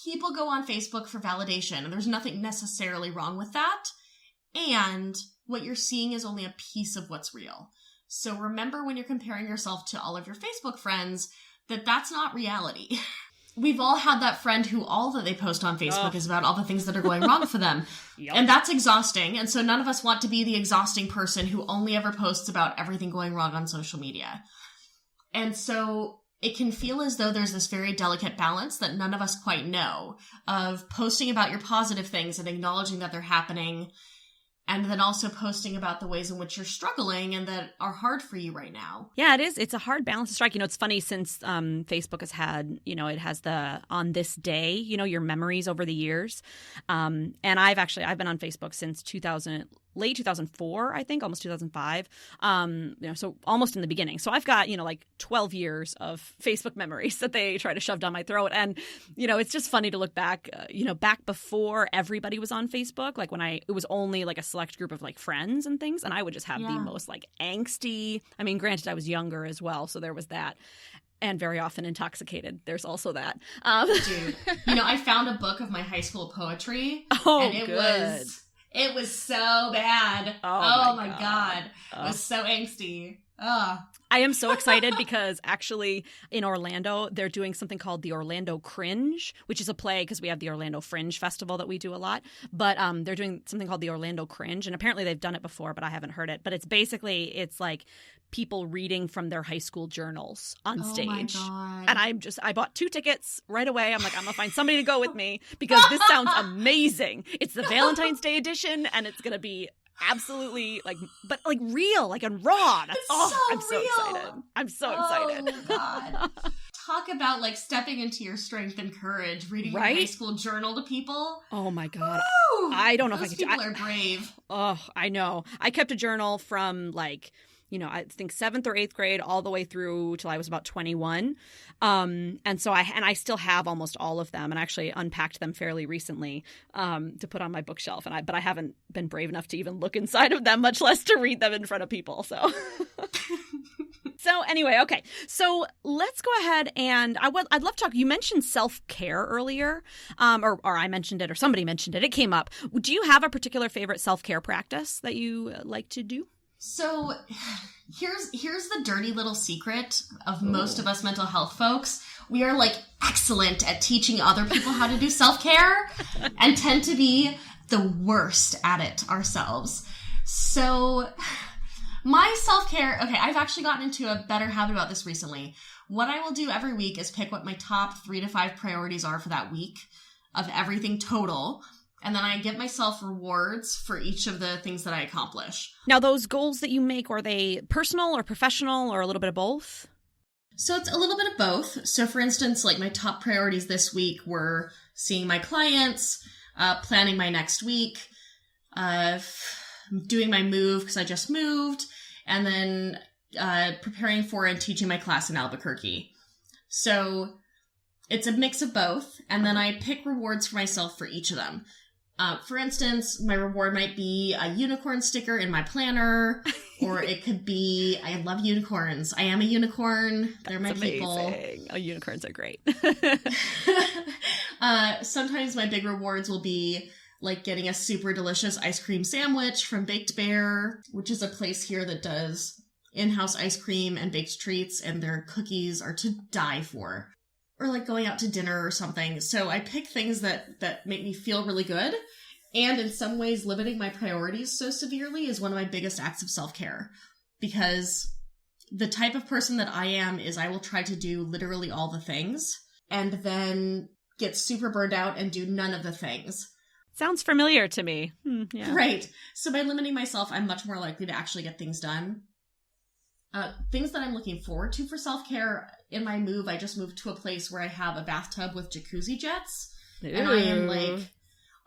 People go on Facebook for validation, and there's nothing necessarily wrong with that. And what you're seeing is only a piece of what's real. So remember when you're comparing yourself to all of your Facebook friends, that's not reality. We've all had that friend who all that they post on Facebook is about all the things that are going wrong for them. Yep. And that's exhausting. And so none of us want to be the exhausting person who only ever posts about everything going wrong on social media. And so it can feel as though there's this very delicate balance that none of us quite know of posting about your positive things and acknowledging that they're happening, and then also posting about the ways in which you're struggling and that are hard for you right now. Yeah, it is. It's a hard balance to strike. It's funny since Facebook has had, it has the on this day, your memories over the years. And I've been on Facebook since late 2004, I think, almost 2005. So almost in the beginning. So I've got, 12 years of Facebook memories that they try to shove down my throat. And, it's just funny to look back, back before everybody was on Facebook, when it was only a select group of friends and things. And I would just have the most angsty, granted I was younger as well. So there was that. And very often intoxicated. There's also that. Dude, I found a book of my high school poetry. Oh, and it was so bad. Oh my God. It was so angsty. Oh. I am so excited because actually in Orlando, they're doing something called the Orlando Cringe, which is a play because we have the Orlando Fringe Festival that we do a lot. But they're doing something called the Orlando Cringe. And apparently they've done it before, but I haven't heard it. But it's people reading from their high school journals on stage. Oh my God. And I bought 2 tickets right away. I'm I'm going to find somebody to go with me because this sounds amazing. It's the Valentine's Day edition and it's going to be absolutely but real, and raw. I'm so excited. I'm so excited. Oh God. Talk about stepping into your strength and courage, reading your high school journal to people. Oh my God. Woo! I don't know Those if I could. People are brave. Oh, I know. I kept a journal from I think 7th or 8th grade all the way through till I was about 21. And so I still have almost all of them and actually unpacked them fairly recently to put on my bookshelf. But I haven't been brave enough to even look inside of them, much less to read them in front of people. So So anyway, okay. So let's go ahead and I'd love to talk. You mentioned self-care earlier, or I mentioned it, or somebody mentioned it. It came up. Do you have a particular favorite self-care practice that you like to do? So here's the dirty little secret of most of us mental health folks. We are like excellent at teaching other people how to do self-care and tend to be the worst at it ourselves. So my self-care, okay, I've actually gotten into a better habit about this recently. What I will do every week is pick what my top 3 to 5 priorities are for that week of everything total. And then I give myself rewards for each of the things that I accomplish. Now, those goals that you make, are they personal or professional or a little bit of both? So it's a little bit of both. So for instance, like my top priorities this week were seeing my clients, planning my next week, doing my move because I just moved, and then preparing for and teaching my class in Albuquerque. So it's a mix of both, and then I pick rewards for myself for each of them. For instance, my reward might be a unicorn sticker in my planner, or it could be, I love unicorns. I am a unicorn. They're my people. Oh, unicorns are great. Sometimes my big rewards will be like getting a super delicious ice cream sandwich from Baked Bear, which is a place here that does in-house ice cream and baked treats, and their cookies are to die for. Or like going out to dinner or something. So I pick things that make me feel really good. And in some ways, limiting my priorities so severely is one of my biggest acts of self-care. Because the type of person that I am is I will try to do literally all the things and then get super burned out and do none of the things. Sounds familiar to me. Yeah. Right. So by limiting myself, I'm much more likely to actually get things done. Things that I'm looking forward to for self-care. In my move, I just moved to a place where I have a bathtub with jacuzzi jets. Ooh. And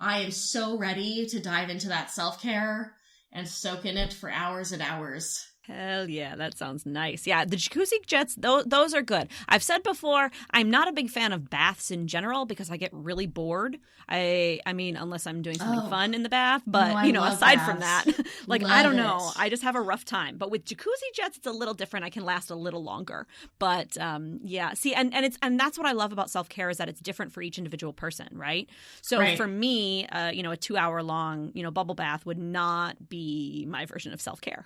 I am so ready to dive into that self-care and soak in it for hours and hours. Hell yeah, that sounds nice. Yeah, the jacuzzi jets, those are good. I've said before, I'm not a big fan of baths in general because I get really bored. I mean, unless I'm doing something fun in the bath. But, aside baths. from that, I don't know. I just have a rough time. But with jacuzzi jets, it's a little different. I can last a little longer. But, yeah. See, and that's what I love about self-care is that it's different for each individual person, right? So for me, a 2-hour-long, bubble bath would not be my version of self-care.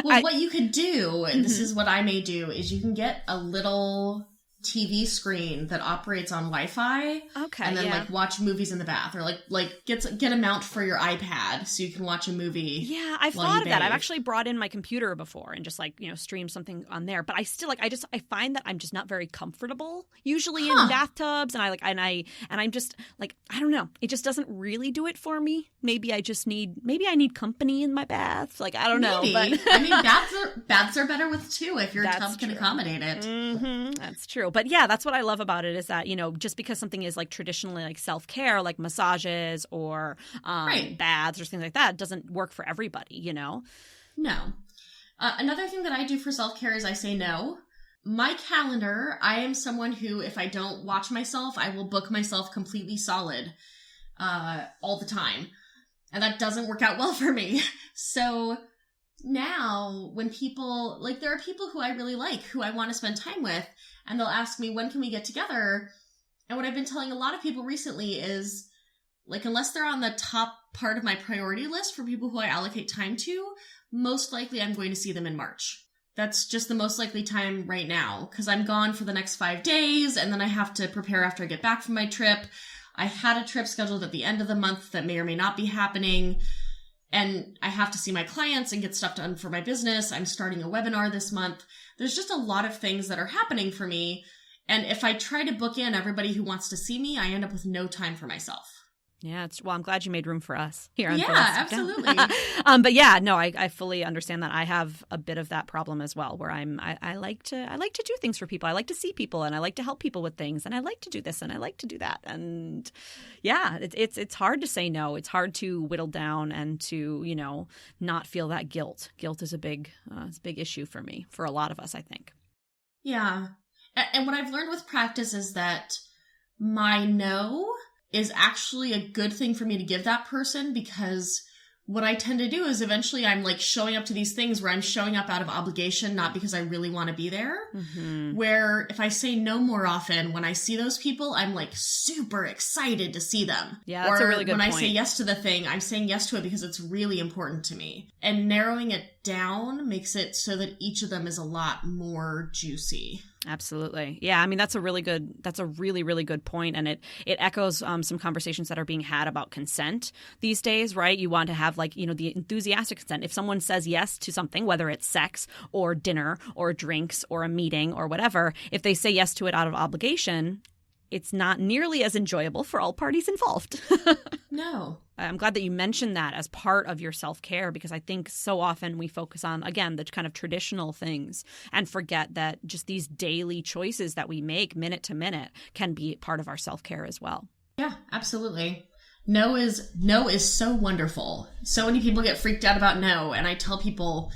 Well, what you could do, and this is what I may do, is you can get a little TV screen that operates on Wi-Fi. Okay, and then watch movies in the bath, or get a mount for your iPad so you can watch a movie. Yeah, I've thought of that. I've actually brought in my computer before and just stream something on there. But I still I find that I'm just not very comfortable usually in bathtubs, and I'm just I don't know. It just doesn't really do it for me. Maybe I need company in my bath. I don't know. But I mean, baths are better with two if your tub can accommodate it. Mm-hmm, that's true. But yeah, that's what I love about it is that, just because something is traditionally self-care, like massages or baths or things like that, doesn't work for everybody, No. Another thing that I do for self-care is I say no. My calendar, I am someone who, if I don't watch myself, I will book myself completely solid all the time. And that doesn't work out well for me. So now when people, there are people who I really like, who I want to spend time with, and they'll ask me, when can we get together? And what I've been telling a lot of people recently is, unless they're on the top part of my priority list for people who I allocate time to, most likely I'm going to see them in March. That's just the most likely time right now, because I'm gone for the next 5 days, and then I have to prepare after I get back from my trip. I had a trip scheduled at the end of the month that may or may not be happening, and I have to see my clients and get stuff done for my business. I'm starting a webinar this month. There's just a lot of things that are happening for me, and if I try to book in everybody who wants to see me, I end up with no time for myself. Yeah, I'm glad you made room for us here on Burlesque Stripped Down. Absolutely. But yeah, no, I fully understand that. I have a bit of that problem as well, where I like to do things for people. I like to see people, and I like to help people with things, and I like to do this, and I like to do that. And yeah, it's hard to say no. It's hard to whittle down and to not feel that guilt. Guilt is a big issue for me, for a lot of us, I think. Yeah, and what I've learned with practice is that my no is actually a good thing for me to give that person, because what I tend to do is eventually I'm like showing up to these things where I'm showing up out of obligation, not because I really want to be there. Mm-hmm. Where if I say no more often, when I see those people, I'm like super excited to see them. Yeah, that's a really good point. When I say yes to the thing, I'm saying yes to it because it's really important to me. And narrowing it down makes it so that each of them is a lot more juicy. Absolutely. Yeah. I mean, that's a really, really good point. And it echoes some conversations that are being had about consent these days, right? You want to have like, the enthusiastic consent. If someone says yes to something, whether it's sex or dinner or drinks or a meeting or whatever, if they say yes to it out of obligation, it's not nearly as enjoyable for all parties involved. No. I'm glad that you mentioned that as part of your self-care, because I think so often we focus on, again, the kind of traditional things and forget that just these daily choices that we make minute to minute can be part of our self-care as well. Yeah, absolutely. No is so wonderful. So many people get freaked out about no, and I tell people,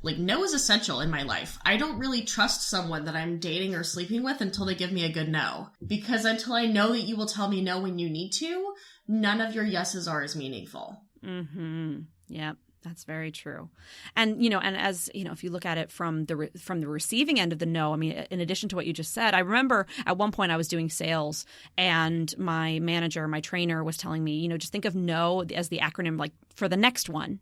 like, no is essential in my life. I don't really trust someone that I'm dating or sleeping with until they give me a good no. Because until I know that you will tell me no when you need to, none of your yeses are as meaningful. Mm-hmm. Yeah, that's very true. And, and as, if you look at it from the receiving end of the no, I mean, in addition to what you just said, I remember at one point I was doing sales and my manager, my trainer was telling me, just think of no as the acronym, like for the next one.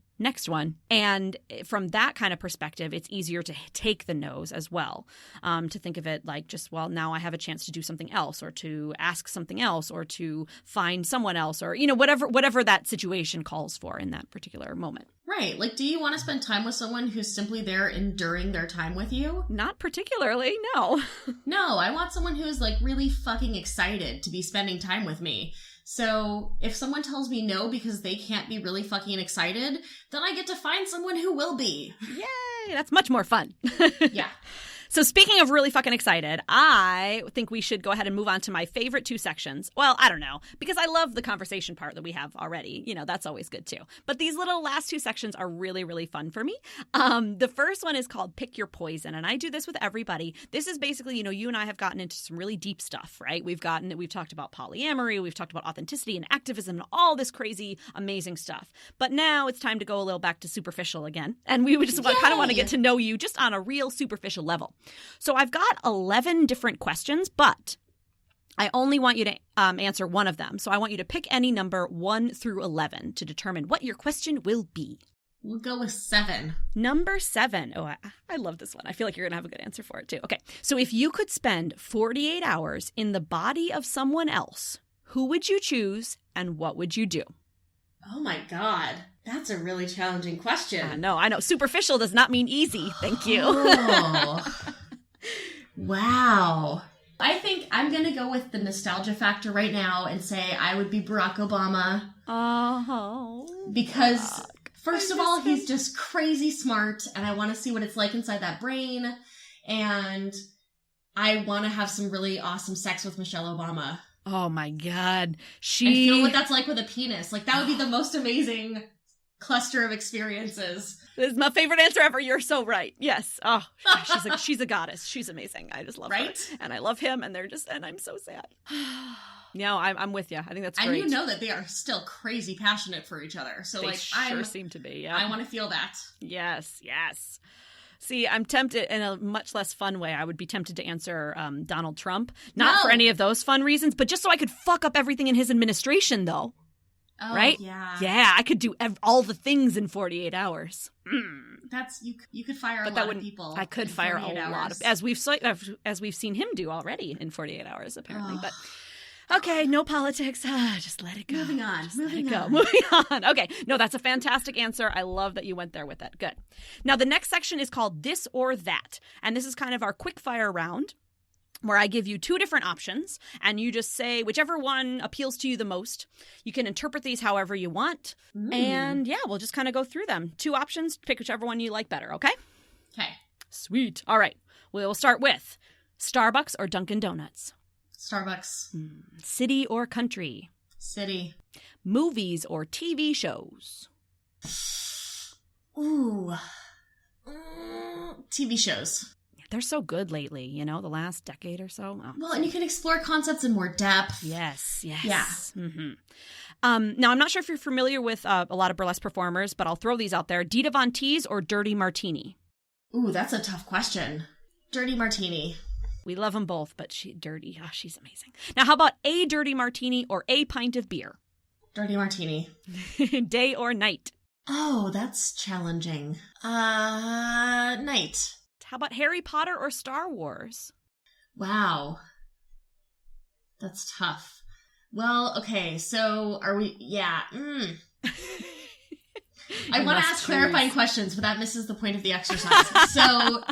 And from that kind of perspective, it's easier to take the no's as well, to think of it like just, well, now I have a chance to do something else or to ask something else or to find someone else or, whatever that situation calls for in that particular moment. Right. Like, do you want to spend time with someone who's simply there enduring their time with you? Not particularly, no. No, I want someone who's like really fucking excited to be spending time with me. So if someone tells me no because they can't be really fucking excited, then I get to find someone who will be. Yay! That's much more fun. Yeah. So speaking of really fucking excited, I think we should go ahead and move on to my favorite two sections. Well, I don't know, because I love the conversation part that we have already. That's always good too. But these little last two sections are really, really fun for me. The first one is called Pick Your Poison, and I do this with everybody. This is basically, you and I have gotten into some really deep stuff, right? We've talked about polyamory, we've talked about authenticity and activism and all this crazy, amazing stuff. But now it's time to go a little back to superficial again. And we would just kind of want to get to know you just on a real superficial level. So I've got 11 different questions, but I only want you to answer one of them. So I want you to pick any number 1 through 11 to determine what your question will be. We'll go with 7. Number 7. Oh, I love this one. I feel like you're going to have a good answer for it too. Okay. So if you could spend 48 hours in the body of someone else, who would you choose and what would you do? Oh my God. That's a really challenging question. I know. Superficial does not mean easy. Thank you. Oh. Wow. I think I'm going to go with the nostalgia factor right now and say I would be Barack Obama. Oh. Because, first of all, he's just crazy smart, and I want to see what it's like inside that brain, and I want to have some really awesome sex with Michelle Obama. Oh my God. And feel what that's like with a penis. Like, that would be the most amazing cluster of experiences. This is my favorite answer ever. You're so right. Yes. Oh, she's a goddess. She's amazing. I just love her. And I love him, and I'm so sad. No, I'm with you. I think that's great. And that they are still crazy passionate for each other. So they sure seem to be. Yeah. I want to feel that. Yes. See, I'm tempted in a much less fun way. I would be tempted to answer Donald Trump. Not for any of those fun reasons, but just so I could fuck up everything in his administration, though. Oh, right? Yeah. Yeah, I could do all the things in 48 hours. That's you could fire a lot of people. I could fire a lot of, as we've seen him do already in 48 hours apparently. But okay, no politics. Just let it go. Moving on. Moving on. Okay. No, that's a fantastic answer. I love that you went there with that. Good. Now the next section is called This or That, and this is kind of our quick fire round, where I give you 2 different options, and you just say whichever one appeals to you the most. You can interpret these however you want, and we'll just kind of go through them. 2 options, pick whichever one you like better, okay? Okay. Sweet. All right. We'll start with Starbucks or Dunkin' Donuts? Starbucks. City or country? City. Movies or TV shows? Ooh. TV shows. They're so good lately, the last decade or so. Oh. Well, and you can explore concepts in more depth. Yes. Yeah. Mm-hmm. Now, I'm not sure if you're familiar with a lot of burlesque performers, but I'll throw these out there. Dita Von Teese or Dirty Martini? Ooh, that's a tough question. Dirty Martini. We love them both, but Dirty, she's amazing. Now, how about a Dirty Martini or a pint of beer? Dirty Martini. Day or night? Oh, that's challenging. Night. How about Harry Potter or Star Wars? Wow. That's tough. Well, okay, so are we... Yeah. I want to ask clarifying questions, but that misses the point of the exercise. So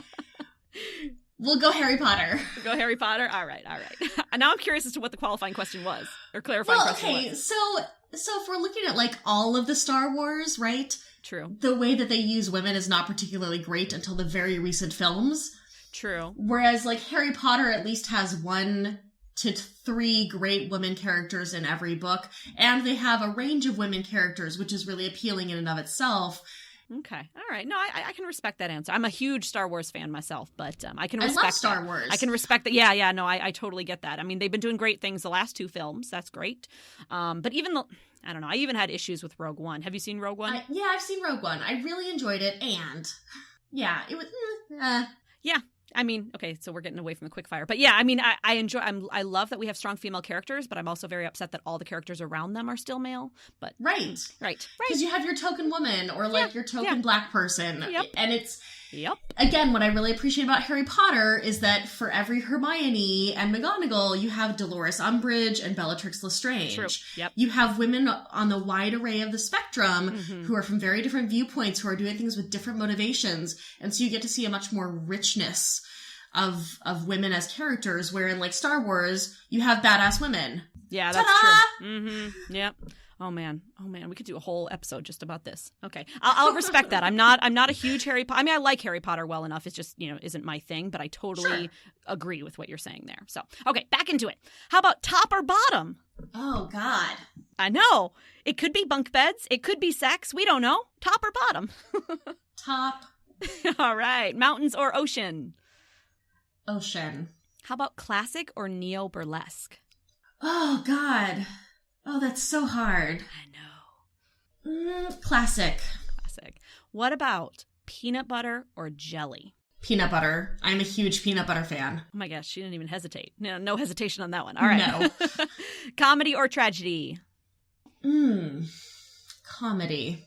we'll go Harry Potter. Go Harry Potter? All right. Now I'm curious as to what the qualifying question was, or clarifying question was. Okay, so if we're looking at, like, all of the Star Wars, right? True. The way that they use women is not particularly great until the very recent films. True. Whereas, like, Harry Potter at least has 1 to 3 great women characters in every book, and they have a range of women characters, which is really appealing in and of itself. Okay. All right. No, I can respect that answer. I'm a huge Star Wars fan myself, but I can respect I love Star Wars. I can respect that. Yeah. No, I totally get that. I mean, they've been doing great things the last 2 films. That's great. But even I don't know. I even had issues with Rogue One. Have you seen Rogue One? Yeah, I've seen Rogue One. I really enjoyed it, and yeah, it was. Yeah. I mean, okay, so we're getting away from the quickfire. But yeah, I mean, I love that we have strong female characters, but I'm also very upset that all the characters around them are still male. But Right. Because you have your token woman or like your token black person. Yep. And it's, yep. Again, what I really appreciate about Harry Potter is that for every Hermione and McGonagall, you have Dolores Umbridge and Bellatrix Lestrange. True. Yep. You have women on the wide array of the spectrum who are from very different viewpoints, who are doing things with different motivations. And so you get to see a much more richness of women as characters, where in like Star Wars, you have badass women. Yeah, that's true. Mm-hmm. Yep. Oh man, we could do a whole episode just about this. Okay, I'll respect that. I'm not a huge Harry Potter. I mean, I like Harry Potter well enough. It's just isn't my thing, but I totally agree with what you're saying there. So okay, back into it. How about top or bottom? Oh God, I know it could be bunk beds. It could be sex. We don't know. Top or bottom? Top. All right, mountains or ocean? Ocean. How about classic or neo burlesque? Oh God. Oh, that's so hard. I know. Classic. Classic. What about peanut butter or jelly? Peanut butter. I'm a huge peanut butter fan. Oh my gosh, she didn't even hesitate. No hesitation on that one. All right. No. Comedy or tragedy? Comedy.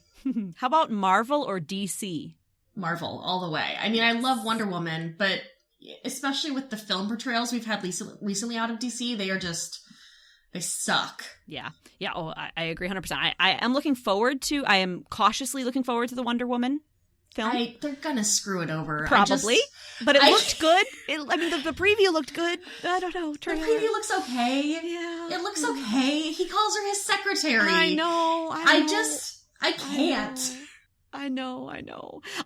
How about Marvel or DC? Marvel, all the way. I mean, I love Wonder Woman, but especially with the film portrayals we've had recently out of DC, they suck. Yeah. Oh, I agree 100%. I am cautiously looking forward to the Wonder Woman film. They're gonna screw it over. Probably. But it looked good. The preview looked good. I don't know. The preview looks okay. Yeah. It looks okay. He calls her his secretary. I know. I can't. I know.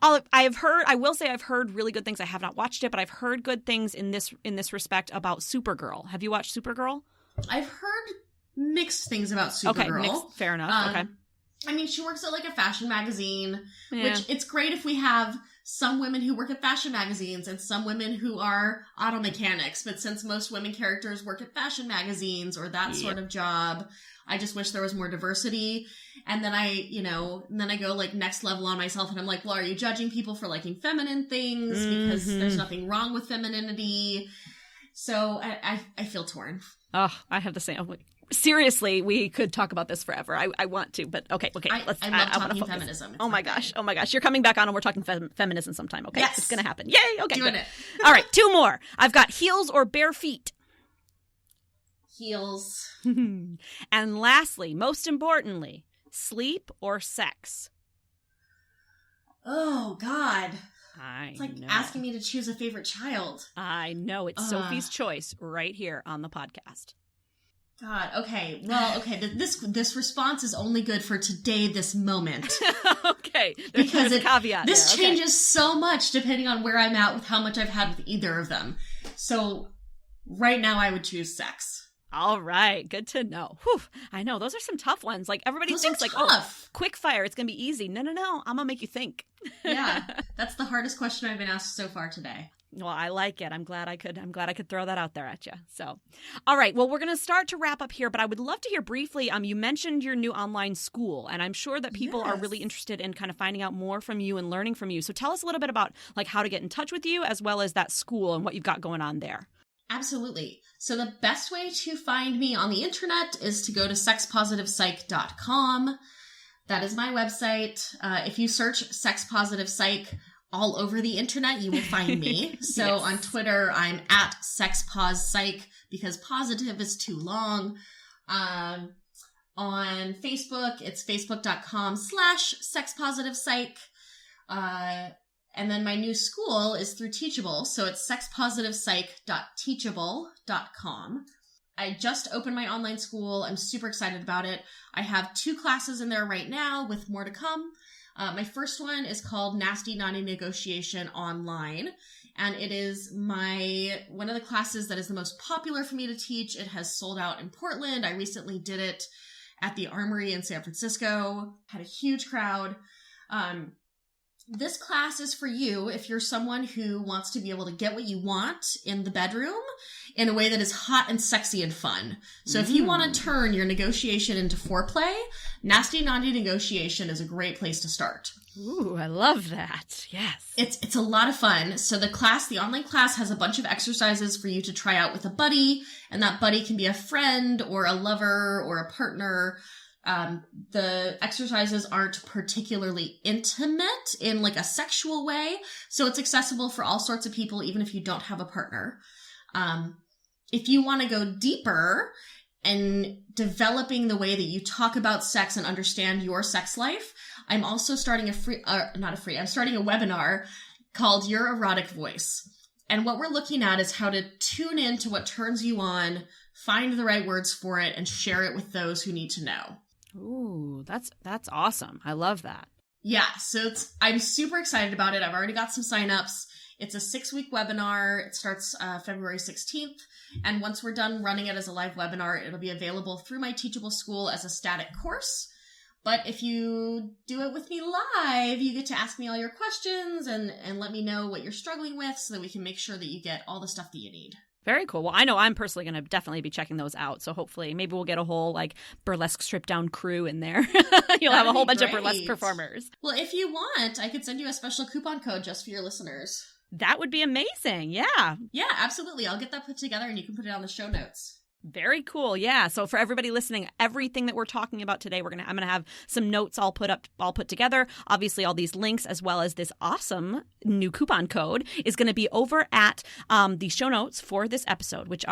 I will say I've heard really good things. I have not watched it, but I've heard good things in this respect about Supergirl. Have you watched Supergirl? I've heard mixed things about Supergirl. Okay, mixed. Fair enough. Okay. I mean, she works at like a fashion magazine, Yeah. which it's great if we have some women who work at fashion magazines and some women who are auto mechanics. But since most women characters work at fashion magazines or that sort of job, I just wish there was more diversity. And then I go like next level on myself and I'm like, well, are you judging people for liking feminine things? Because there's nothing wrong with femininity. So I feel torn. Oh, I have the same. Seriously, we could talk about this forever. I want to, but okay. I love talking feminism. Oh my gosh. You're coming back on and we're talking feminism sometime, okay? Yes. It's going to happen. Yay, okay. Doing it. All right, 2 more. I've got heels or bare feet? Heels. And lastly, most importantly, sleep or sex? Oh, God. It's like asking me to choose a favorite child. I know. It's Sophie's choice right here on the podcast. God, okay. Well, okay, this response is only good for today, this moment. Okay. Because a caveat this there. Okay. changes so much depending on where I'm at with how much I've had with either of them. So right now I would choose sex. All right. Good to know. Whew. I know. Those are some tough ones. Like everybody Those thinks are like, tough. oh, quick fire. It's going to be easy. No. I'm going to make you think. Yeah. That's the hardest question I've been asked so far today. Well, I like it. I'm glad I could throw that out there at you. So, all right. Well, we're going to start to wrap up here, but I would love to hear briefly. You mentioned your new online school, and I'm sure that people are really interested in kind of finding out more from you and learning from you. So tell us a little bit about like how to get in touch with you as well as that school and what you've got going on there. Absolutely. So the best way to find me on the internet is to go to sexpositivepsych.com. That is my website. If you search Sex Positive Psych all over the internet, you will find me. So yes. On Twitter, I'm at sexpospsych because positive is too long. On Facebook, it's facebook.com/sexpositivepsych. And then my new school is through Teachable. So it's sexpositivepsych.teachable.com. I just opened my online school. I'm super excited about it. I have 2 classes in there right now with more to come. My first one is called Nasty Naughty Negotiation Online, and it is one of the classes that is the most popular for me to teach. It has sold out in Portland. I recently did it at the Armory in San Francisco, had a huge crowd. This class is for you if you're someone who wants to be able to get what you want in the bedroom in a way that is hot and sexy and fun. So if you want to turn your negotiation into foreplay, Nasty Naughty Negotiation is a great place to start. Ooh, I love that. Yes. It's a lot of fun. So the online class has a bunch of exercises for you to try out with a buddy, and that buddy can be a friend or a lover or a partner. The exercises aren't particularly intimate in like a sexual way, so it's accessible for all sorts of people, even if you don't have a partner. If you want to go deeper in developing the way that you talk about sex and understand your sex life, I'm also starting I'm starting a webinar called Your Erotic Voice. And what we're looking at is how to tune in to what turns you on, find the right words for it, and share it with those who need to know. Ooh, that's awesome. I love that. Yeah, so I'm super excited about it. I've already got some signups. It's a 6-week webinar. It starts February 16th. And once we're done running it as a live webinar, it'll be available through my Teachable School as a static course. But if you do it with me live, you get to ask me all your questions and let me know what you're struggling with so that we can make sure that you get all the stuff that you need. Very cool. Well, I know I'm personally going to definitely be checking those out. So hopefully maybe we'll get a whole like Burlesque Stripped Down crew in there. You'll have a whole bunch of burlesque performers. Well, if you want, I could send you a special coupon code just for your listeners. That would be amazing. Yeah. Yeah, absolutely. I'll get that put together and you can put it on the show notes. Very cool. Yeah. So for everybody listening, everything that we're talking about today, I'm going to have some notes all put together. Obviously, all these links as well as this awesome new coupon code is going to be over at the show notes for this episode, which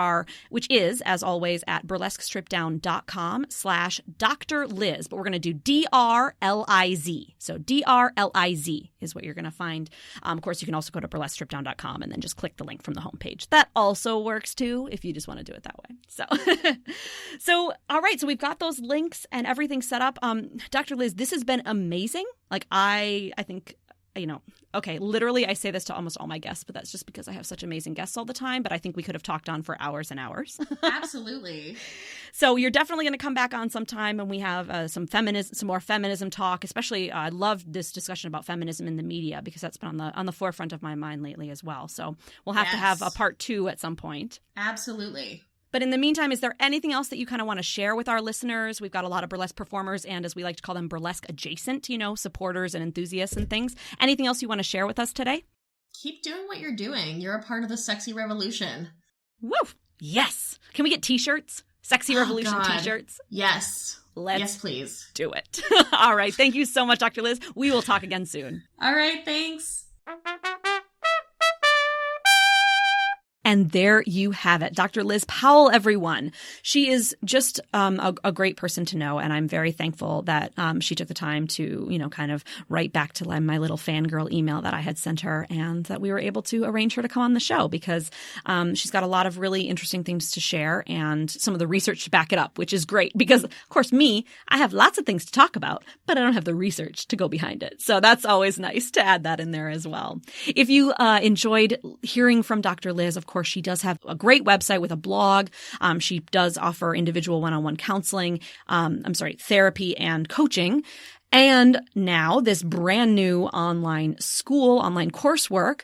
is, as always, at burlesquestrippeddown.com/Dr. Liz. But we're going to do DRLIZ. So DRLIZ is what you're going to find. Of course, you can also go to burlesquestrippeddown.com and then just click the link from the homepage. That also works too if you just want to do it that way. So, all right. So we've got those links and everything set up. Dr. Liz, this has been amazing. Like I think, okay, literally I say this to almost all my guests, but that's just because I have such amazing guests all the time. But I think we could have talked on for hours and hours. Absolutely. So you're definitely going to come back on sometime and we have some more feminism talk. Especially, I love this discussion about feminism in the media because that's been on the forefront of my mind lately as well. So we'll have to have a part 2 at some point. Absolutely. But in the meantime, is there anything else that you kind of want to share with our listeners? We've got a lot of burlesque performers and, as we like to call them, burlesque adjacent, supporters and enthusiasts and things. Anything else you want to share with us today? Keep doing what you're doing. You're a part of the sexy revolution. Woo! Yes. Can we get t-shirts? Sexy Revolution t-shirts? Yes. Yes, please. Do it. All right. Thank you so much, Dr. Liz. We will talk again soon. All right. Thanks. And there you have it. Dr. Liz Powell, everyone. She is just a great person to know. And I'm very thankful that she took the time to, kind of write back to my little fangirl email that I had sent her and that we were able to arrange her to come on the show because she's got a lot of really interesting things to share and some of the research to back it up, which is great because, of course, I have lots of things to talk about, but I don't have the research to go behind it. So that's always nice to add that in there as well. If you enjoyed hearing from Dr. Liz, of course, she does have a great website with a blog. She does offer individual one-on-one counseling, therapy and coaching. And now this brand new online coursework,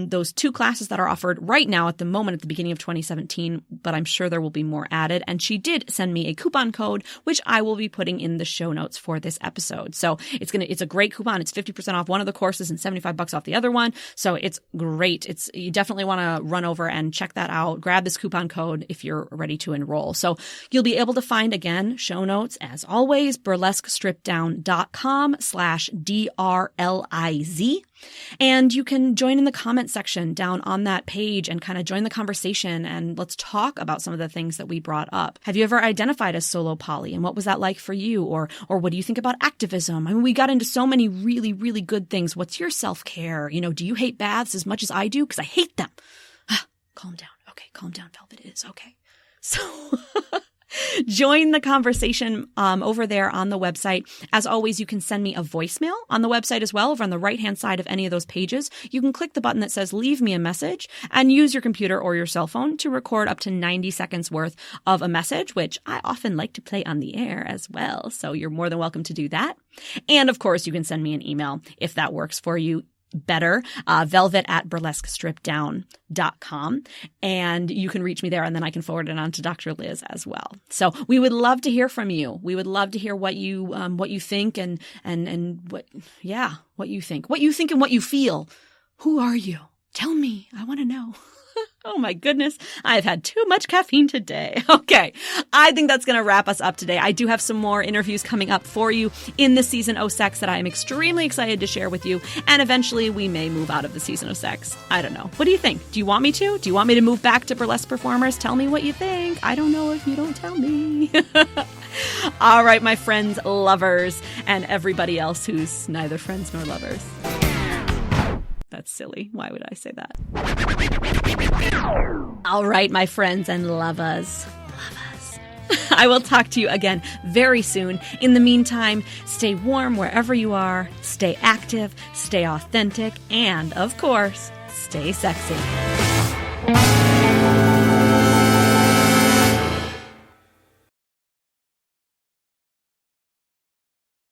those 2 classes that are offered right now at the moment at the beginning of 2017, but I'm sure there will be more added. And she did send me a coupon code, which I will be putting in the show notes for this episode. So it's a great coupon. It's 50% off one of the courses and $75 off the other one. So it's great. You definitely want to run over and check that out. Grab this coupon code if you're ready to enroll. So you'll be able to find, again, show notes as always, burlesquestrippeddown.com/DRLIZ. And you can join in the comment section down on that page and kind of join the conversation, and let's talk about some of the things that we brought up. Have you ever identified as solo poly, and what was that like for you? Or what do you think about activism? I mean, we got into so many really, really good things. What's your self-care? Do you hate baths as much as I do? Because I hate them. Calm down. Okay, calm down, Velvet. It is okay. So join the conversation over there on the website. As always, you can send me a voicemail on the website as well. Over on the right-hand side of any of those pages, you can click the button that says leave me a message and use your computer or your cell phone to record up to 90 seconds worth of a message, which I often like to play on the air as well. So you're more than welcome to do that. And of course, you can send me an email if that works for you better, velvet@burlesquestrippeddown.com. And you can reach me there, and then I can forward it on to Dr. Liz as well. So we would love to hear from you. We would love to hear what you think and what you think and what you feel. Who are you? Tell me. I want to know. Oh my goodness. I've had too much caffeine today. Okay. I think that's going to wrap us up today. I do have some more interviews coming up for you in the season of sex that I am extremely excited to share with you. And eventually we may move out of the season of sex. I don't know. What do you think? Do you want me to? Do you want me to move back to burlesque performers? Tell me what you think. I don't know if you don't tell me. All right, my friends, lovers, and everybody else who's neither friends nor lovers. That's silly. Why would I say that? All right, my friends and lovers. I will talk to you again very soon. In the meantime, stay warm wherever you are, stay active, stay authentic, and of course, stay sexy.